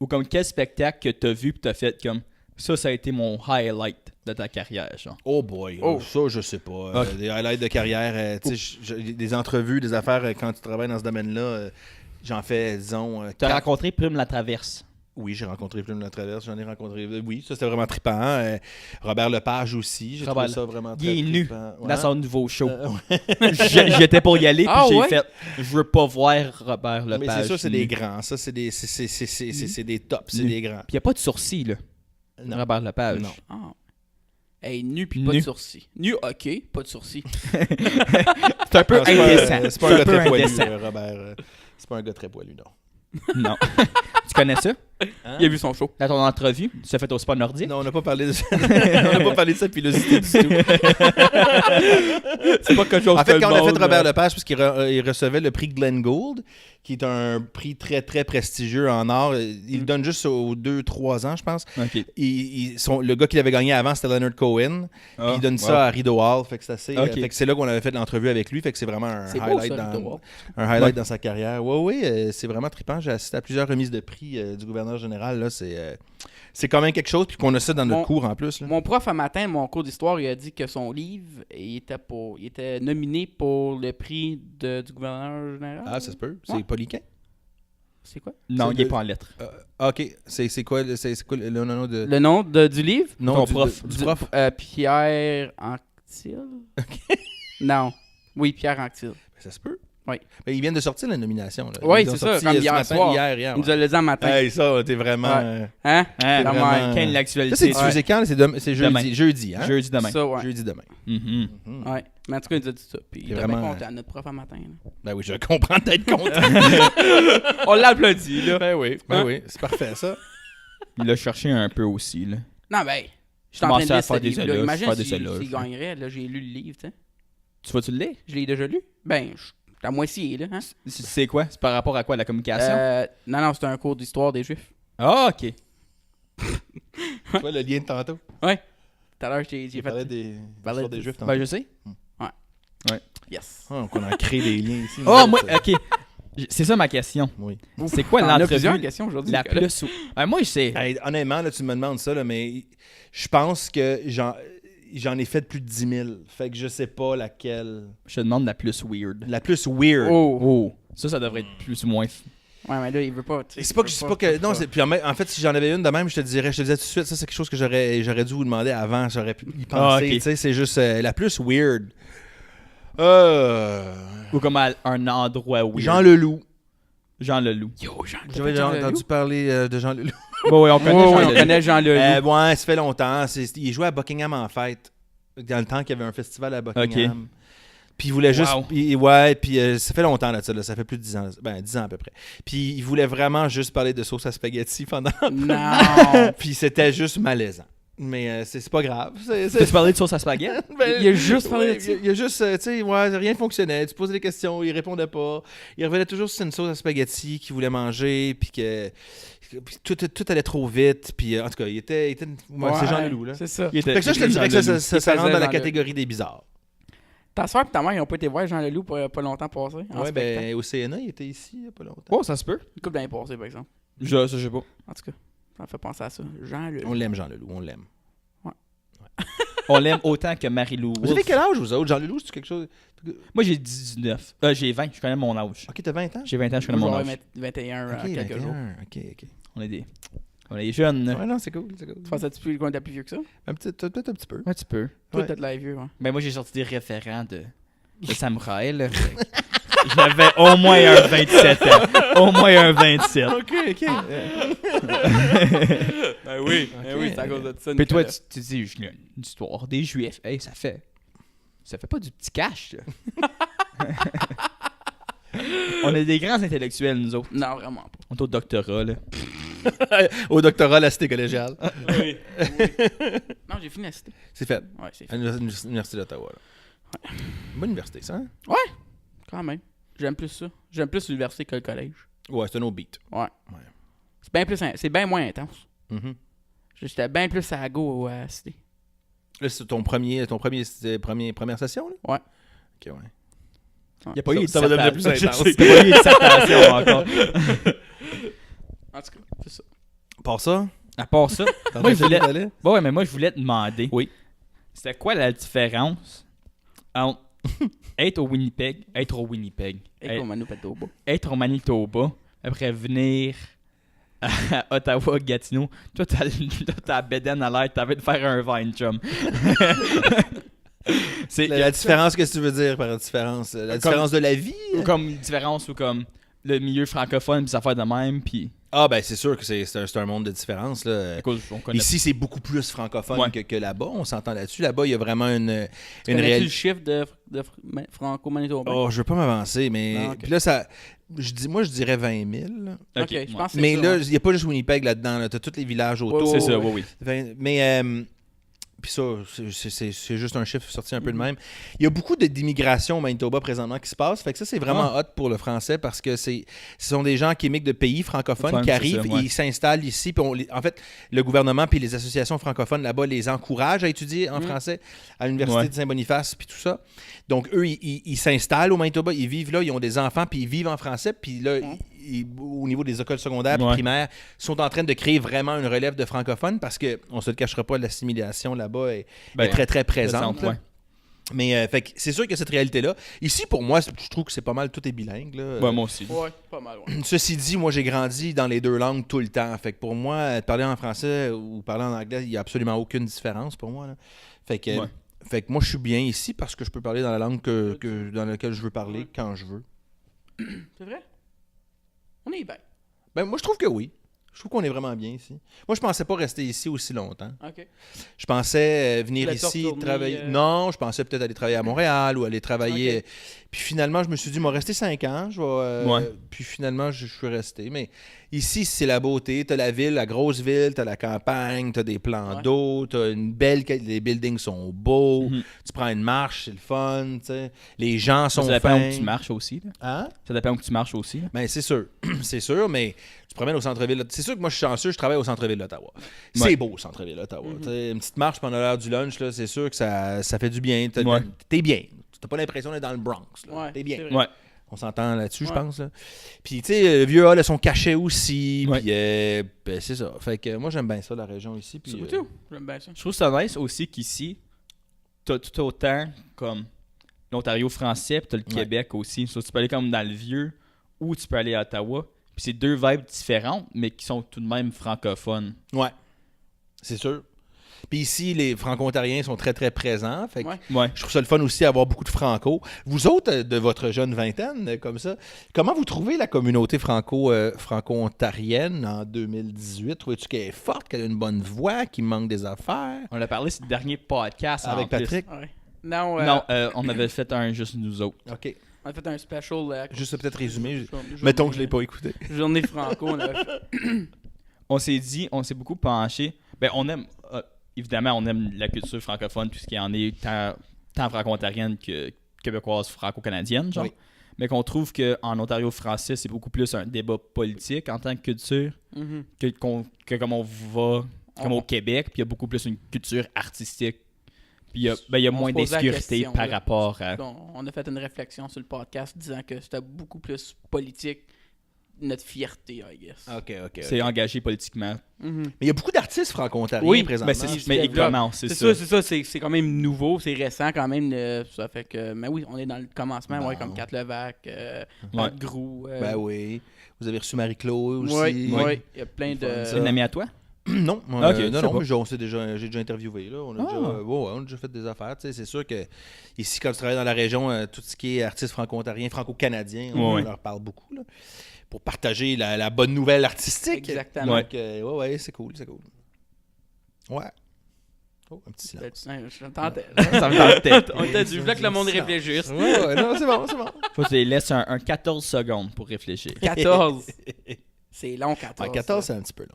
Ou comme quel spectacle que t'as vu pis t'as fait comme... Ça a été mon highlight de ta carrière, genre. Oh boy, Oh. ça, je sais pas. Ok. Des highlights de carrière, tu sais, des entrevues, des affaires, quand tu travailles dans ce domaine-là, j'en fais, disons... T'as 4. rencontré Plume Latraverse. Oui, j'ai rencontré Plume La Traverse, j'en ai rencontré... Oui, ça, c'était vraiment trippant. Robert Lepage aussi, j'ai trouvé Robert- ça vraiment Il est très nu trippant. dans son nouveau show. Ouais. J'étais pour y aller, puis Ah j'ai ouais? fait... Je veux pas voir Robert Lepage. Mais c'est sûr, c'est nu. des grands. Ça, c'est des, c'est des tops, c'est Nu. des grands. Puis y a pas de sourcils, là. Non. Robert Lepage. Non. Ah. Hey, nu pis pas Nu. de sourcils. Nu, ok, pas de sourcils. C'est un peu Non, c'est pas- indécent. C'est pas un gars très poilu, indécent. Robert. C'est pas un gars très poilu, non. Non. Tu connais ça? Il a vu son show. Dans ton entrevue, tu t'es fait au spa nordique? Non, on n'a pas parlé de ça. On n'a pas parlé de sa pilosité du tout. C'est pas quelque chose En fait, que quand le on a fait monde, Robert Lepage, parce qu'il il recevait le prix Glenn Gould, qui est un prix très, très prestigieux en art. Il le donne juste aux 2-3 ans, je pense. OK. Le gars qui l'avait gagné avant, c'était Leonard Cohen. Puis il donne ça à Rideau Hall. Fait que c'est assez, Ok. fait que c'est là qu'on avait fait l'entrevue avec lui. Fait que c'est vraiment un C'est beau, highlight, ça, Rideau Hall. un highlight Ouais. dans sa carrière. Oui, c'est vraiment trippant. J'ai assisté à plusieurs remises de prix du gouverneur général. Là, c'est quand même quelque chose. Puis qu'on a ça dans notre Mon- cours en plus. Là. Mon prof, à matin, mon cours d'histoire, il a dit que son livre, il était nominé pour le prix du gouverneur général. Ah, ça se peut. C'est Ouais. Poliquin. C'est quoi? Non, C'est il est le- pas en lettres. OK. C'est quoi le nom de... Le nom du livre? Non, ton du prof. Du prof. Pierre Anctil. Non. Oui, Pierre Anctil. Ça se peut. Oui. Ben, ils viennent de sortir la nomination. Là. Oui, Ils ont c'est ça, sorti, comme ce hier matin, soir. Hier, Il nous a le dit en matin. Hey, ça, t'es vraiment... Ouais. Hein? Hein? La vraiment- mère. Quand Ça, l'actualité. c'est diffusé quand? là? C'est Demain. jeudi, hein? Jeudi demain. Ça, ouais. Jeudi demain. Mhm. Mhm. Ouais. Mais en tout cas, il nous a dit ça. Puis il C'est était vraiment- bien content, notre prof, en matin. là. Ben oui, je comprends d'être content. On l'applaudit, là. Ben oui, c'est parfait, ça. Il l'a cherché un peu aussi, là. Non, ben, je suis en train de Commencer à lire faire ce des livre-là. éloges, Imagine faire des s'il éloges, s'il gagnerait. Là, j'ai lu le livre, tu sais. Tu vas-tu le lire? Je l'ai déjà lu. Ben, je suis à moitié, là. Hein? C'est quoi? C'est par rapport à quoi? La communication? Non, c'est un cours d'histoire des Juifs. Ah, OK. Tu vois le lien de tantôt? Tout à l'heure, j'ai Il fait... parlait des parlait histoires des de- Juifs tantôt. Ben, je sais. Yes. Ah, donc on a créé des liens ici. Oh, moi, OK. C'est ça ma question. Oui. C'est quoi T'en as plusieurs l'entrevue questions aujourd'hui. la Nicolas. plus... Moi, je sais. Hey, honnêtement, là, tu me demandes ça, là, mais je pense que j'en ai fait plus de 10 000. Fait que je sais pas laquelle. Je te demande la plus weird. La plus weird. Oh. Ça devrait être plus ou moins... Ouais, mais là, il veut pas. tu sais, C'est pas il que veut c'est pas que. Non, c'est. Puis en fait, si j'en avais une de même, je te disais tout de suite, ça c'est quelque chose que j'aurais dû vous demander avant, j'aurais pu y penser. Ah, ok. Tu sais, c'est juste la plus weird. Ou comme à un endroit weird. Jean Leloup. Jean Leloup. Yo, Jean. J'avais déjà entendu parler de Jean Leloup. Bon, oui, on connaît Ouais, Jean on Leloup. connaît Jean Leloup. Ouais, ça fait longtemps. Il jouait à Buckingham en fête. Dans le temps qu'il y avait un festival à Buckingham. Puis il voulait juste. Wow. Ouais, puis ça fait longtemps là, ça fait plus de 10 ans. Ben, 10 ans à peu près. Puis il voulait vraiment juste parler de sauce à spaghetti pendant. Non. Puis c'était juste malaisant. Mais c'est pas grave. Tu parlais de sauce à spaghetti? Ben, Il a juste parlé ouais, de ça. Il a juste, tu sais, ouais, rien fonctionnait. Tu posais des questions, il répondait pas. Il revenait toujours sur une sauce à spaghetti qu'il voulait manger, puis que puis tout allait trop vite. Puis en tout cas, il était ouais, c'est Jean Leloup, là. C'est ça. Il était- Fait que ça, je te dirais que ça Il rentre dans faisait la Jean catégorie des bizarres. Ta soeur et ta mère, ils ont pas été voir Jean Leloup pas longtemps passé. En Ouais, spectacle. ben, au CNA, il était ici il y a pas longtemps. Oh, ça se peut. Une couple d'années passées, par exemple. Je sais pas. En tout cas, ça me fait penser à ça. Jean Leloup. On l'aime, Jean Leloup, on l'aime. On l'aime autant que Marie-Lou Vous avez Wolfe. quel âge, vous autres? Jean Leloup, c'est quelque chose. Moi, j'ai 19. J'ai 20. Je connais mon âge. Ok, t'as 20 ans? J'ai 20 ans, je connais Moi, mon je vais âge. mettre 21 Ok, quelques 21. jours. Ok. On est des jeunes. Ouais, non, c'est cool, c'est cool. Tu pensais-tu plus qu'on était plus vieux que ça? Peut-être un petit peu. Ouais, tu peux. Toi, Ouais. t'as de l'air vieux, hein. Mais moi, j'ai sorti des référents de Le samouraï, là. J'avais au moins un 27 ans. Au moins un 27. OK. Ben oui, c'est à cause de ça. Puis toi, Nicolas. tu dis, une histoire des Juifs. Hey, ça fait pas du petit cash, là. On est des grands intellectuels, nous autres. Non, vraiment pas. On est au doctorat, là. Au doctorat à la cité collégiale. Oui. Non, j'ai fini la cité. C'est fait. Ouais, c'est À fait. l'Université d'Ottawa. Là. Bonne université, ça. Hein? Quand même. J'aime plus ça. J'aime plus l'université que le collège. Ouais, c'est un autre beat. Ouais. C'est bien moins intense. Mhm. J'étais bien plus à la go à la cité. Là, c'est première session, là? Ouais. OK, ouais. Il n'y a pas eu de Ça va devenir plus dissertation. intense. Il n'y a pas eu de dissertation encore. En tout cas, c'est ça. Par ça, À part ça, t'en moi, as je voulais... fait aller? Ouais, mais moi, je voulais te demander. Oui. C'était quoi la différence entre être au Winnipeg, être au Manitoba, après venir à Ottawa, Gatineau. Toi, t'as la bédaine à l'air, t'avais de faire un vine, chum. C'est La différence, qu'est-ce que tu veux dire par la différence? La différence de la vie? ou comme une différence ou comme le milieu francophone puis ça fait de même puis Ah, ben c'est sûr que c'est un monde de différence, là. à cause on connaît Ici, c'est beaucoup plus francophone Ouais. que là-bas. On s'entend là-dessus. Là-bas, il y a vraiment une Connais-tu réelle... le chiffre de franco-manitobain? Oh, je veux pas m'avancer, mais... Ah, ok. Puis là, ça... je dirais 20 000. Là. Ok, ouais. je pense que c'est Mais ça, là, hein. il n'y a pas juste Winnipeg là-dedans. Là. Tu as tous les villages autour. c'est ça, oui. Mais... Puis ça, c'est juste un chiffre sorti un peu de même. Il y a beaucoup d'immigration au Manitoba présentement qui se passe. Fait que ça, c'est vraiment hot pour le français parce que ce sont des gens qui émigrent de pays francophones qui c'est arrivent, ça, ouais. ils s'installent ici. Puis en fait, le gouvernement puis les associations francophones là-bas les encouragent à étudier en français à l'Université Ouais. de Saint-Boniface puis tout ça. Donc, eux, ils s'installent au Manitoba, ils vivent là, ils ont des enfants puis ils vivent en français. Puis là, au niveau des écoles secondaires puis Ouais. primaires, sont en train de créer vraiment une relève de francophones parce que on se le cachera pas, l'assimilation là-bas est très très présente. là. ouais. Mais fait que c'est sûr qu'il y a cette réalité-là. Ici, pour moi, je trouve que c'est pas mal, tout est bilingue. Là. Ouais, moi aussi. Ouais, pas mal, ouais. Ceci dit, moi, j'ai grandi dans les deux langues tout le temps. Fait que pour moi, parler en français ou parler en anglais, il n'y a absolument aucune différence pour moi. Là. Fait que moi, je suis bien ici parce que je peux parler dans la langue dans laquelle je veux parler quand je veux. C'est vrai? On est bien. Ben, moi, je trouve que oui. Je trouve qu'on est vraiment bien ici. Moi, je pensais pas rester ici aussi longtemps. OK. Je pensais venir Tu voulais ici, retourner, travailler. Non, je pensais peut-être aller travailler à Montréal ou aller travailler. Ok. Puis finalement, je me suis dit, moi, rester 5 ans. Puis finalement, je suis resté. Mais ici, c'est la beauté. T'as la ville, la grosse ville, t'as la campagne, t'as des plans Ouais. d'eau, t'as une belle. Les buildings sont beaux. Mhm. Tu prends une marche, c'est le fun. T'sais. Les gens sont Ça dépend fins. où tu marches aussi. Là. Hein? Ça dépend où tu marches aussi. Là. Ben, c'est sûr. C'est sûr, mais tu te promènes au centre-ville. C'est sûr que moi, je suis chanceux, je travaille au centre-ville d'Ottawa. C'est Ouais. beau, le centre-ville d'Ottawa. Mhm. T'sais, une petite marche pendant l'heure du lunch, là, c'est sûr que ça fait du bien. Ouais. T'es bien. T'as pas l'impression d'être dans le Bronx. Là. Ouais, T'es bien. c'est vrai. Ouais. On s'entend là-dessus, je Ouais. pense. Là. Puis, tu sais, le vieux hall a son cachet aussi. Ouais. Puis, ben, c'est ça. Fait que moi, j'aime bien ça, la région ici. Puis, C'est tout. J'aime bien ça. Je trouve ça nice aussi qu'ici, t'as tout autant comme l'Ontario français puis t'as le Ouais. Québec aussi. So, tu peux aller comme dans le vieux ou tu peux aller à Ottawa. Puis c'est deux vibes différentes, mais qui sont tout de même francophones. ouais. C'est sûr. Puis ici, les franco-ontariens sont très, très présents. Fait que Ouais. Ouais. je trouve ça le fun aussi d'avoir beaucoup de franco. Vous autres, de votre jeune vingtaine, comme ça, comment vous trouvez la communauté franco-ontarienne en 2018? Trouvez-tu qu'elle est forte, qu'elle a une bonne voix, qu'il manque des affaires? On a parlé sur le dernier podcast Avec en plus. Patrick? Ouais. Non, Non, on avait fait un juste nous autres. OK. on a fait un special. Juste peut-être résumer. journée- Mettons que je ne l'ai pas écouté. Journée franco, on avait fait. On s'est beaucoup penché. Ben, on aime, évidemment, on aime la culture francophone, tout ce qui en est tant franco-ontarienne que québécoise, franco-canadienne, genre. Oui. Mais qu'on trouve qu'en Ontario français, c'est beaucoup plus un débat politique en tant que culture Mhm. que comme on va comme au Québec, puis il y a beaucoup plus une culture artistique. Puis il y a On moins se posait la d'insécurité question, par là. rapport à... Donc, on a fait une réflexion sur le podcast disant que c'était beaucoup plus politique, notre fierté, I guess. OK. C'est engagé politiquement. Mhm. Mais il y a beaucoup d'artistes franco-ontariens Oui, présentement. Ben, Il se mais il développe. commence, c'est C'est ça. ça, c'est quand même nouveau, c'est récent quand même. Ça fait que. Mais oui, on est dans le commencement, Bon. ouais, comme Kat Levac, Ouais. Pat Grou. Ben oui. Vous avez reçu Marie-Claude aussi. Oui, il y a plein de. C'est une amie à toi? Non, Ok, non, je sais non, pas. mais j'ai déjà interviewé. Là. On a déjà fait des affaires. Tu sais, c'est sûr que ici, quand tu travailles dans la région, tout ce qui est artistes franco-ontariens, franco-canadiens, on Ouais. leur parle beaucoup là, pour partager la bonne nouvelle artistique. Exactement. Donc, ouais, c'est cool, c'est cool. Ouais. Oh, un petit silence. Je tentais. Ça me tentait. On t'a dit, je voulais que le monde réfléchisse. Ouais, non, c'est bon, c'est bon. Faut que tu les laisses un 14 secondes pour réfléchir. 14. C'est long, 14. 14, c'est un petit peu long.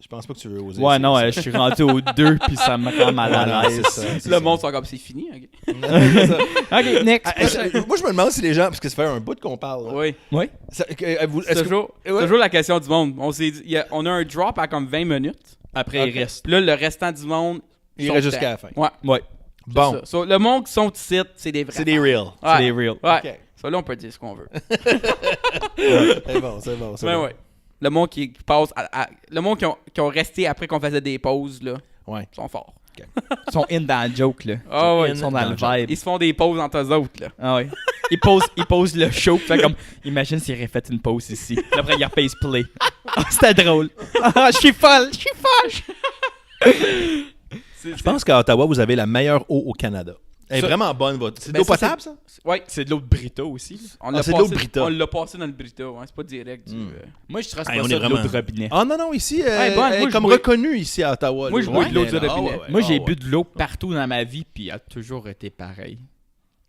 Je pense pas que tu veux oser. Ouais, essayer non, ça. je suis rendu au 2 puis ça me rend mal à Ouais, l'aise. c'est ça, c'est Le ça. monde sont comme c'est fini. ok. C'est ça. Ok, next. Moi, je me demande si les gens, parce que ça fait un bout qu'on parle. là. Oui. Oui. C'est toujours la question du monde. On s'est dit, on a un drop à comme 20 minutes. Après, Ok. il reste. Puis là, le restant du monde. Il sont reste jusqu'à dedans. la fin. Ouais. Ouais. Bon, Ça. So, le monde qui sont ici, c'est des vrais. c'est des real. Ouais. C'est des real. Ouais. Ok. Ça, là, on peut dire ce qu'on veut. C'est bon, c'est bon. Mais ouais. Le monde qui passe. Le monde qui ont resté après qu'on faisait des pauses, là, Ouais. sont forts. Ils sont in dans le joke, là. Ah ouais. Ils sont dans le vibe. Ils se font des pauses entre eux autres, là. Ah ouais. Ils posent le show. Fait comme, imagine s'ils auraient fait une pause ici. Puis après, ils repassent play. Ah, c'était drôle. Ah, je suis folle. Je pense qu'à Ottawa, vous avez la meilleure eau au Canada. Elle est Ça- vraiment bonne, votre. C'est de Ben, l'eau ça, potable, ça? Ouais. C'est de l'eau de Brita aussi. On Ah, l'a c'est de l'eau passé- Brita. On l'a passé dans le Brita, ouais. C'est pas direct du. Moi, je trace Hey, pas on ça est de l'eau vraiment- de robinet. Ah non, non, ici, Ouais, bonne. elle Moi, est je comme bois- reconnue ici à Ottawa. Moi, là. je bois de l'eau Ouais, du mais- robinet. ouais, Moi, j'ai ouais. bu de l'eau partout dans ma vie, puis elle a toujours été pareil.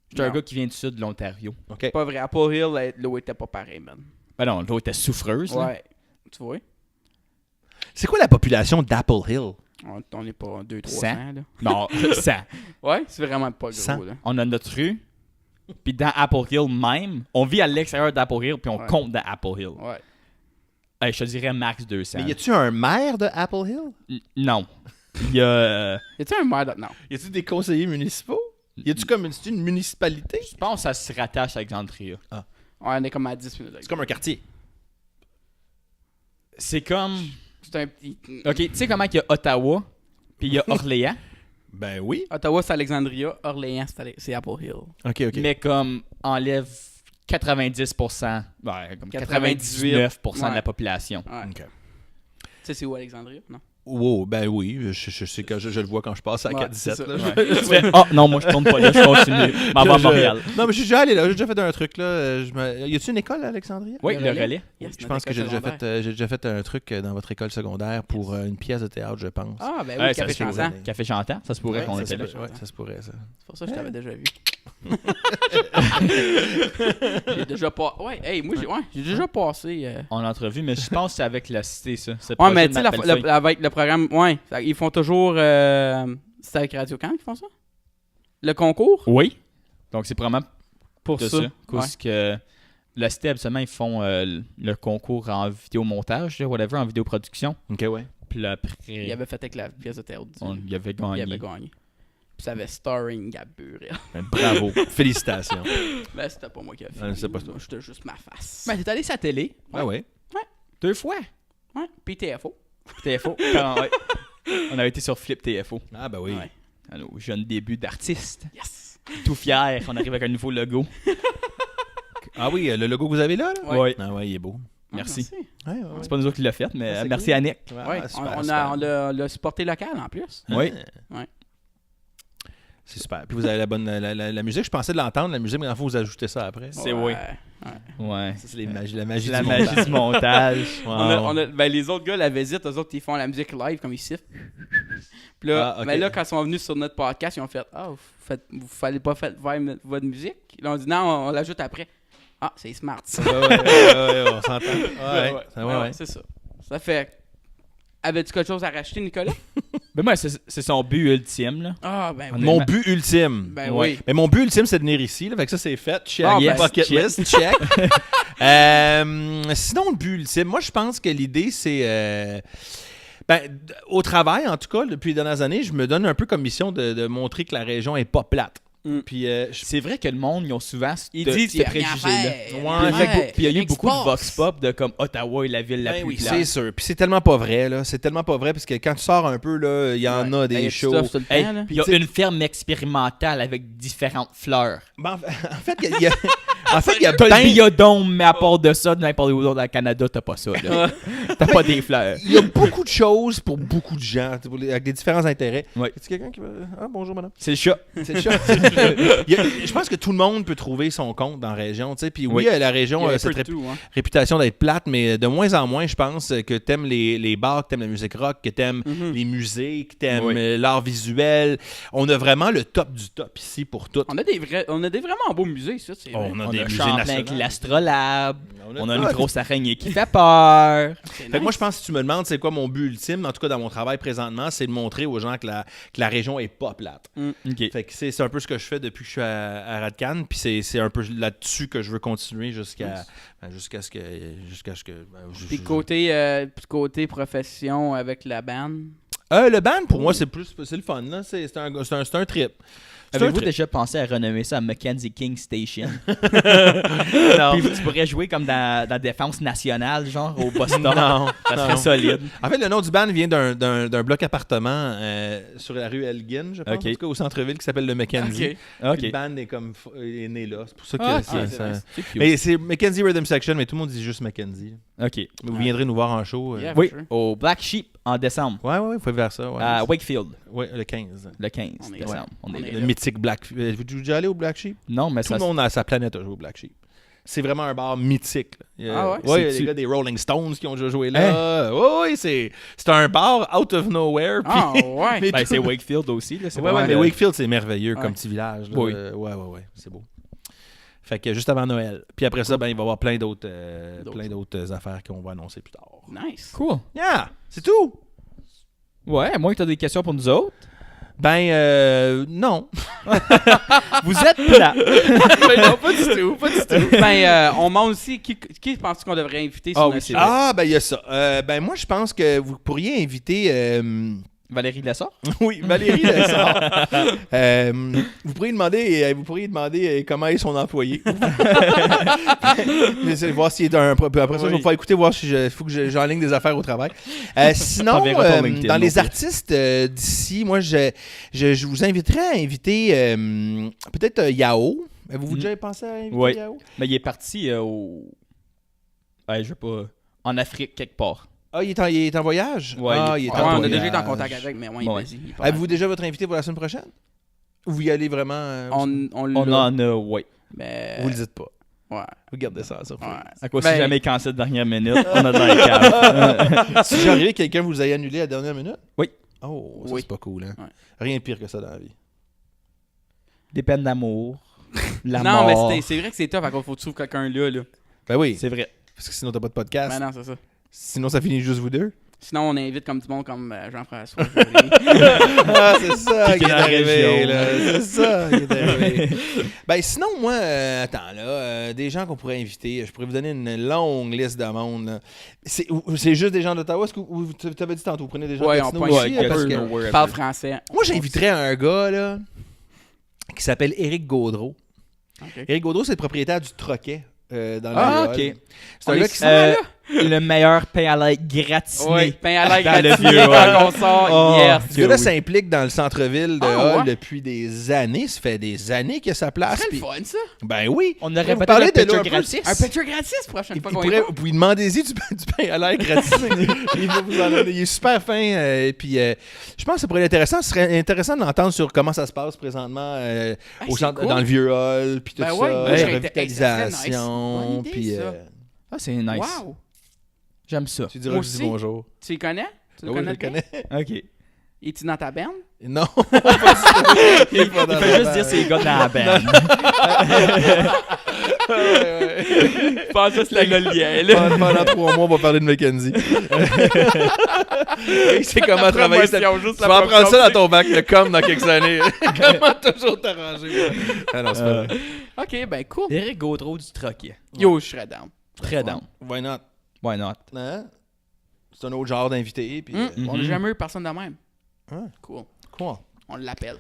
J'étais un Non. gars qui vient du sud de l'Ontario. OK. Pas vrai. À Paul Hill, l'eau était pas pareille, man. Ben non, l'eau était souffreuse. là. Ouais. Tu vois? C'est quoi la population d'Apple Hill? On n'est pas 200-300, 100. là. Non, ça. Ouais, c'est vraiment pas gros, 100. là. On a notre rue, puis dans Apple Hill même, on vit à l'extérieur d'Apple Hill, puis on Ouais. compte dans Apple Hill. Ouais. Je te dirais max 200. Mais y a-tu un maire de Apple Hill? Non. Il y a... Y a-tu un maire non? Y a-tu des conseillers municipaux? Y a-tu comme c'est une municipalité? Je pense que ça se rattache à Alexandria. Ouais, on est comme à 10 minutes. C'est comme un quartier. C'est comme... C'est un petit. OK, tu sais comment il y a Ottawa, puis il y a Orléans, Ben oui. Ottawa, c'est Alexandria. Orléans, c'est Apple Hill. OK, OK. mais comme enlève 90%, ouais, comme 99% de la population. Ouais. OK. Tu sais, c'est où Alexandria? Non. Wow, ben oui, je sais que je le vois quand je passe à Ouais, 4-17. c'est ça. là. Ouais. Tu fais, oh non, moi je tourne pas là, je continue. M'en vais à Montréal. Non, mais je suis déjà allé là, j'ai déjà fait un truc là. Y a-tu une école à Alexandria? Oui, Le le relais? relais. Yes, Je notre pense que école secondaire. j'ai déjà fait un truc dans votre école secondaire pour une pièce de théâtre, je pense. Ah, ben Ouais, oui, ça Café se pourrait. Chantant. Café Chantant, ça se pourrait Ouais, qu'on ça était se là. pourrait, ouais, ça se pourrait, ça. C'est pour ça que je t'avais déjà vu. J'ai déjà pas. Ouais, hey, moi, j'ai déjà passé. En entrevue, mais je pense que c'est avec la cité, ça. C'est Ouais, projet mais de tu sais, Matt Bellefeuille. avec le programme, ouais, ils font toujours. C'est avec Radio-Can qu'ils font ça? Le concours? Oui. Donc c'est vraiment Pour de ça. ça. Cause que la cité, habituellement, ils font le concours en vidéomontage, là, whatever, en vidéoproduction. Ok, ouais. Puis là, après, Il avait fait avec la pièce de théâtre. il avait Il gagné. avait gagné. Puis ça avait starring Gabriel. Ben, bravo. Félicitations. Ben, c'était pas moi qui a fait. Ah, c'est pas ça. J'étais juste ma face. Ben, t'es allé sur la télé Ah ouais. 2 fois. Ouais. Puis TFO. TFO. Ouais. On a été sur Flip TFO. Ah ben oui. Ouais. À nos jeunes débuts d'artiste. Yes! Tout fier. On arrive avec un nouveau logo. Ah oui, le logo que vous avez là? Ouais. Ouais. Ah ouais, il est beau. Merci. Ouais, ouais, C'est pas nous autres qui l'a fait, mais Ah, c'est merci cool. Annick. Ouais, Ah, super, on super. l'a supporté local en plus. Oui. Ouais. C'est super. Puis vous avez la bonne la musique. Je pensais de l'entendre, la musique, mais en fait, vous ajoutez ça après. C'est Ouais. oui. Ouais. Ça, c'est la magie La du magie montage. du montage. Ben, les autres gars, la visite, eux autres, ils font la musique live comme ils sifflent. Puis là, Ah, ok. ben là, quand ils sont venus sur notre podcast, ils ont fait Ah, vous fallait pas faire votre musique. Ils ont dit Non, on l'ajoute après. Ah, c'est smart. Ça. Ouais, on s'entend. Ouais. C'est ça. Ça fait. Avais-tu quelque chose à racheter, Nicolas? Ben moi, c'est son but ultime, là. Ah, ben oui. Mon but ultime. Ben Ouais. oui. Mais mon but ultime, c'est de venir ici. Là, fait que ça, c'est fait. Check. Ah, ben, Bucket check. list, check. Sinon, le but ultime, moi, je pense que l'idée, c'est... au travail, en tout cas, depuis les dernières années, je me donne un peu comme mission de montrer que la région est pas plate. Mm. Puis, C'est vrai que le monde, ils ont souvent Ils disent ces qu'il y a rien à préjugés-là. faire. Ouais. Puis il y a eu Rien beaucoup qui de se vox passe. pop de comme Ottawa est la ville la ben plus oui, plate. c'est sûr. Puis c'est tellement pas vrai, là. C'est tellement pas vrai, parce que quand tu sors un peu, là, il y en a Ben, des du shows. stuff tout le temps, Hey, là. il y a tu sais- une ferme expérimentale avec différentes fleurs. Ben, en fait, il y a... En fait, il y a T'as le ben- biodôme, mais à part de ça, n'importe où dans le Canada, t'as pas ça. Là. T'as pas des fleurs. il y a beaucoup de choses pour beaucoup de gens, avec des différents intérêts. Ouais. Est-ce quelqu'un qui va... Ah, bonjour, madame. C'est le chat. C'est le chat. Je pense que tout le monde peut trouver son compte dans la région. Tu sais. Puis oui, Oui. la Il y région a a un cette peu de tout, hein. réputation d'être plate, mais de moins en moins, je pense que t'aimes les bars, que t'aimes la musique rock, que t'aimes les musées, que t'aimes l'art visuel. On a vraiment le top du top ici pour tout. On a des vraiment beaux musées, ça, c'est vrai. On a On des a musées Champlain nationaux. avec l'Astrolabe. On a une tout. grosse araignée qui fait peur. C'est Fait que moi, nice. je pense que si tu me demandes c'est quoi mon but ultime, en tout cas dans mon travail présentement, c'est de montrer aux gens que la région est pas plate. OK. Fait que c'est un peu ce que je fais depuis que je suis à Radcan, puis c'est un peu là-dessus que je veux continuer jusqu'à ce que Puis côté profession avec la band. le band pour moi c'est le fun là, c'est un trip. C'est un Avez-vous trip. déjà pensé à renommer ça à Mackenzie King Station? Non. Puis tu pourrais jouer comme dans la défense nationale, genre au Boston. Non, Ça serait non. solide. En fait, le nom du band vient d'un bloc appartement sur la rue Elgin, je pense, Ok. en tout cas au centre-ville, qui s'appelle le Mackenzie. Ok. OK. Le band est né là, c'est pour ça que Ah, c'est c'est nice. C'est cute. Mais c'est Mackenzie Rhythm Section, mais tout le monde dit juste Mackenzie. OK. Vous viendrez nous voir en show. Yeah. Oui, for sure. au Black Sheep en décembre. Ouais, vous pouvez faire ça. Ouais, À Wakefield, Ouais, le 15. le 15 On est décembre. là. On On est est là. Le mythique Black Sheep. Vous êtes déjà allé au Black Sheep? Non, mais Tout ça. le monde à sa planète a joué au Black Sheep. C'est vraiment un bar mythique. Là. Il y a- Ah ouais? il y a C'est-tu- les gars des Rolling Stones qui ont déjà joué là. Oui, c'est un bar out of nowhere. Ah, puis- ouais. mais Ben, tout- c'est Wakefield aussi. Là. C'est Ouais, vraiment mais le- Wakefield, c'est merveilleux Ouais. comme petit village. Là. Oui. Ouais, c'est beau. Fait que juste avant Noël. Puis après ça, ben, il va y avoir plein d'autres affaires qu'on va annoncer plus tard. Nice. Cool. Yeah! C'est tout! Ouais, à moins que tu as des questions pour nous autres. Ben, non. Vous êtes plats. Ben non, pas du tout, pas du tout. Ben, on demande aussi qui penses qu'on devrait inviter sur Ah oui, notre c'est show? vrai. Ah, ben, il y a ça. Ben, moi, je pense que vous pourriez inviter... Valérie Lessard? Oui, Valérie Lessard. Vous pourriez demander comment est son employé. Voir s'il est un. Après ça, je vais pouvoir écouter, voir si faut que j'enligne des affaires au travail. Sinon, T'enverras ton LinkedIn dans les non plus. artistes d'ici, moi, je vous inviterais à inviter peut-être Yao. Avez-vous déjà pensé à inviter Oui. Yao? Mais il est parti au. Ouais, je veux pas. En Afrique, quelque part. Ah, il est en voyage? Ouais, Ah, il est est Ouais, en on a voyage. déjà été en contact avec, mais ouais, Ouais. vas-y. il est pas Avez-vous déjà votre invité pour la semaine prochaine? Ou vous y allez vraiment... mal. On On l'a, en a, ouais. mais... vous le dites pas. Ouais. Vous gardez ça en surprise. Ouais. À cause Ben- si jamais cancel dernière minute, on a dans les caves. Si j'arrivais quelqu'un vous ayez annulé à la dernière minute? Oui. Oh, ça Oui. c'est pas cool, hein? Ouais. Rien de pire que ça dans la vie. Des peines d'amour. La Non, mort. mais c'est vrai que c'est tough, il faut que tu trouves quelqu'un là. Ben oui, C'est vrai. parce que sinon t'as pas de podcast. Ben non, c'est ça. Sinon ça finit juste vous deux. Sinon, on invite comme du monde comme Jean-François. Joly. Ah, c'est ça Qui est qui est dans la arrivé, région. là. C'est ça qui est arrivé. Ben sinon, moi, attends, là, des gens qu'on pourrait inviter, je pourrais vous donner une longue liste de monde, là. C'est juste des gens d'Ottawa? Est-ce que tu t'avais dit tantôt, vous prenez des gens Ouais, de on Gatineau pointe aussi? un Parce peu, que- Parle français. Moi, j'inviterais un gars, là, qui s'appelle Éric Gaudreau. Ok. Éric Gaudreau, c'est le propriétaire du Troquet dans le Ah, Vieux-Hall. ok. C'est un On gars est qui souvent là? Le meilleur pain à l'ail gratiné. Oui, pain à l'ail Dans le gratiné Vieux-Hall. quand on sort. Oh. Yes. Ce gars-là oui. s'implique dans le centre-ville de Ah, Hall ouais? depuis des années. Ça fait des années qu'il a sa place. C'est le puis- fun, ça. Ben oui. On Vous aurait peut-être parlez un de pitcher là un peu? gratis. Un pitcher gratis prochaine fois qu'on y pourrait, va. vous lui demandez-y du pain à l'air gratiné. Il va vous en donner. Il est super fin. Puis je pense que ça pourrait être intéressant. Ce serait intéressant de l'entendre sur comment ça se passe présentement au c'est centre, cool. dans le vieux hall. Puis tout Ben ça. ouais, moi, la je serais- revitalisation. Bonne idée, Puis ça. Ah, c'est nice. Wow. J'aime ça. tu diras Moi que je dis aussi. bonjour. Tu le connais? Tu le Oui, je connais le bien? connais. OK. Es-tu dans ta band? Non. Il fait juste dire c'est les gars de la band. Je pense que c'est le lien, là. Pendant 3 mois, on va parler de Mackenzie. C'est comment travailler cette... Promotion, juste Tu vas apprendre ça dans ton bac de com dans quelques années. Comment toujours t'arranger. Ah non, c'est pas vrai. Ok, ben cool. Éric Gaudreau du Troquet. Yo, je serais down. Très down. Why not? Why not? Hein? C'est un autre genre d'invité. Puis, On n'a jamais eu personne de même. Ah. Cool. Quoi? On l'appelle.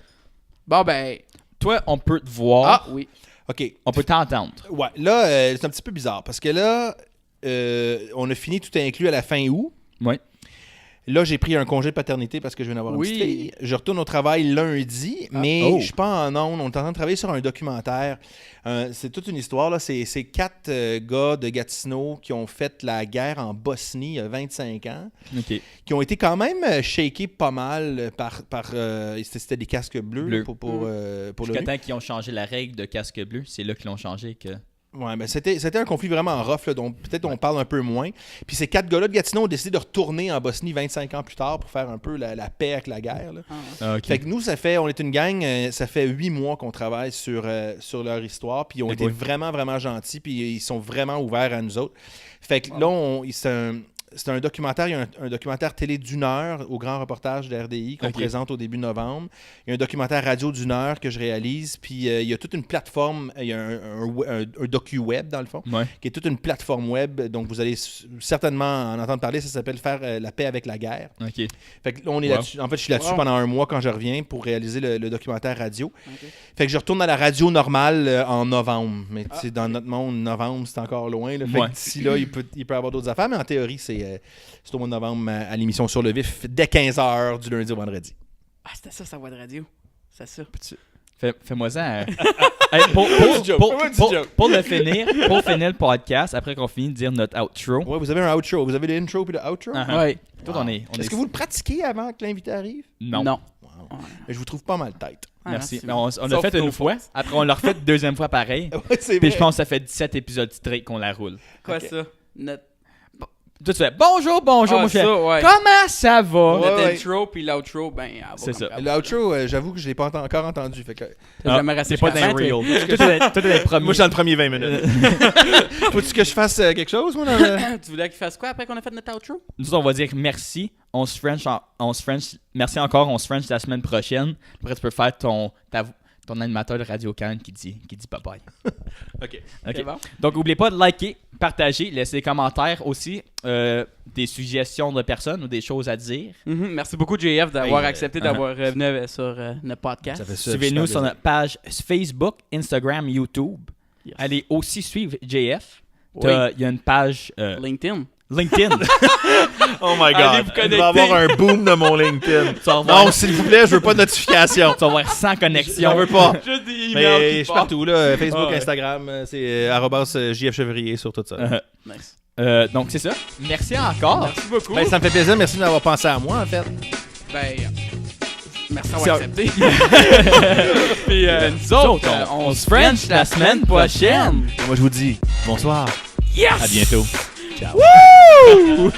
Bon, ben. Toi, on peut te voir. Ah, oui. OK. On peut t'entendre. Ouais, là, c'est un petit peu bizarre parce que là, on a fini tout inclus à la fin août. Oui. Là, j'ai pris un congé de paternité parce que je viens d'avoir une petite fille. Je retourne au travail lundi, mais je suis pas en ondes. On est en train de travailler sur un documentaire. C'est toute une histoire. Là. C'est 4 gars de Gatineau qui ont fait la guerre en Bosnie il y a 25 ans, qui ont été quand même shakés pas mal par c'était des casques bleus là, pour jusqu'à temps qu'ils ont changé la règle de casque bleu. C'est là qu'ils l'ont changé que... Ouais, mais c'était un conflit vraiment rough, là, dont peut-être on parle un peu moins. Puis ces 4 gars-là de Gatineau ont décidé de retourner en Bosnie 25 ans plus tard pour faire un peu la paix avec la guerre. Là. Fait que nous, on est une gang, ça fait 8 mois qu'on travaille sur leur histoire, puis ils ont été vraiment, vraiment gentils, puis ils sont vraiment ouverts à nous autres. Fait que là, c'est un documentaire, il y a un documentaire télé d'1 heure au grand reportage de RDI qu'on présente au début novembre. Il y a un documentaire radio d'1 heure que je réalise, puis il y a toute une plateforme, il y a un docu-web dans le fond, qui est toute une plateforme web, donc vous allez certainement en entendre parler, ça s'appelle Faire la paix avec la guerre. Fait que là, on est là-dessus. En fait, je suis là-dessus pendant 1 mois quand je reviens pour réaliser le documentaire radio. Fait que je retourne à la radio normale en novembre, mais dans notre monde, novembre, c'est encore loin. Là. Fait que d'ici là, il peut y avoir d'autres affaires, mais en théorie, c'est au mois de novembre à l'émission Sur le Vif, dès 15h du lundi au vendredi. Ah, c'était ça, sa voix de radio. C'est ça. Fais-moi ça. Pour finir le podcast, après qu'on finisse de dire notre outro. Ouais, vous avez un outro. Vous avez l'intro puis le outro? Ouais. Est-ce que vous le pratiquez avant que l'invité arrive? Non. Wow. Mais je vous trouve pas mal tête. Merci. On l'a fait une fois. Après, on l'a refait 2e fois pareil. C'est puis vrai. je pense que ça fait 17 épisodes straight qu'on la roule. Quoi ça? Toi, tu fais bonjour. Moi, je fais comment ça va? Notre intro puis l'outro, ben, c'est ça. L'outro, j'avoue que je l'ai pas encore entendu. Fait que... c'est pas dans real. Toi, t'es les premiers. Moi, je suis dans le premier 20 minutes. Faut-tu que je fasse quelque chose, moi? Tu voulais qu'il fasse quoi après qu'on a fait notre outro? Nous, on va dire merci. On se French. Merci encore. On se French la semaine prochaine. Après, tu peux faire ton animateur de Radio Cannes qui dit bye-bye. OK. Bon. Donc, n'oubliez pas de liker, partager, laisser des commentaires aussi, des suggestions de personnes ou des choses à dire. Merci beaucoup, JF, d'avoir accepté d'avoir venu sur notre podcast. Suivez-nous sur notre page Facebook, Instagram, YouTube. Yes. Allez aussi suivre JF. Il y a une page... LinkedIn. Oh my God. Allez vous connecter. Il va y avoir un boom de mon LinkedIn. Non, s'il vous plaît, je veux pas de notification. Tu vas avoir 100 connexions. J'en veux pas. Juste des emails. Mais je suis partout, là. Facebook, Instagram, c'est @JFchevrier sur tout ça. Nice. Donc, c'est ça. Merci encore. Merci beaucoup. Ben, ça me fait plaisir. Merci d'avoir pensé à moi, en fait. Ben, merci d'avoir accepté. Puis nous autres, on se French la semaine prochaine. Et moi, je vous dis bonsoir. Yes! À bientôt. Ciao. Woo!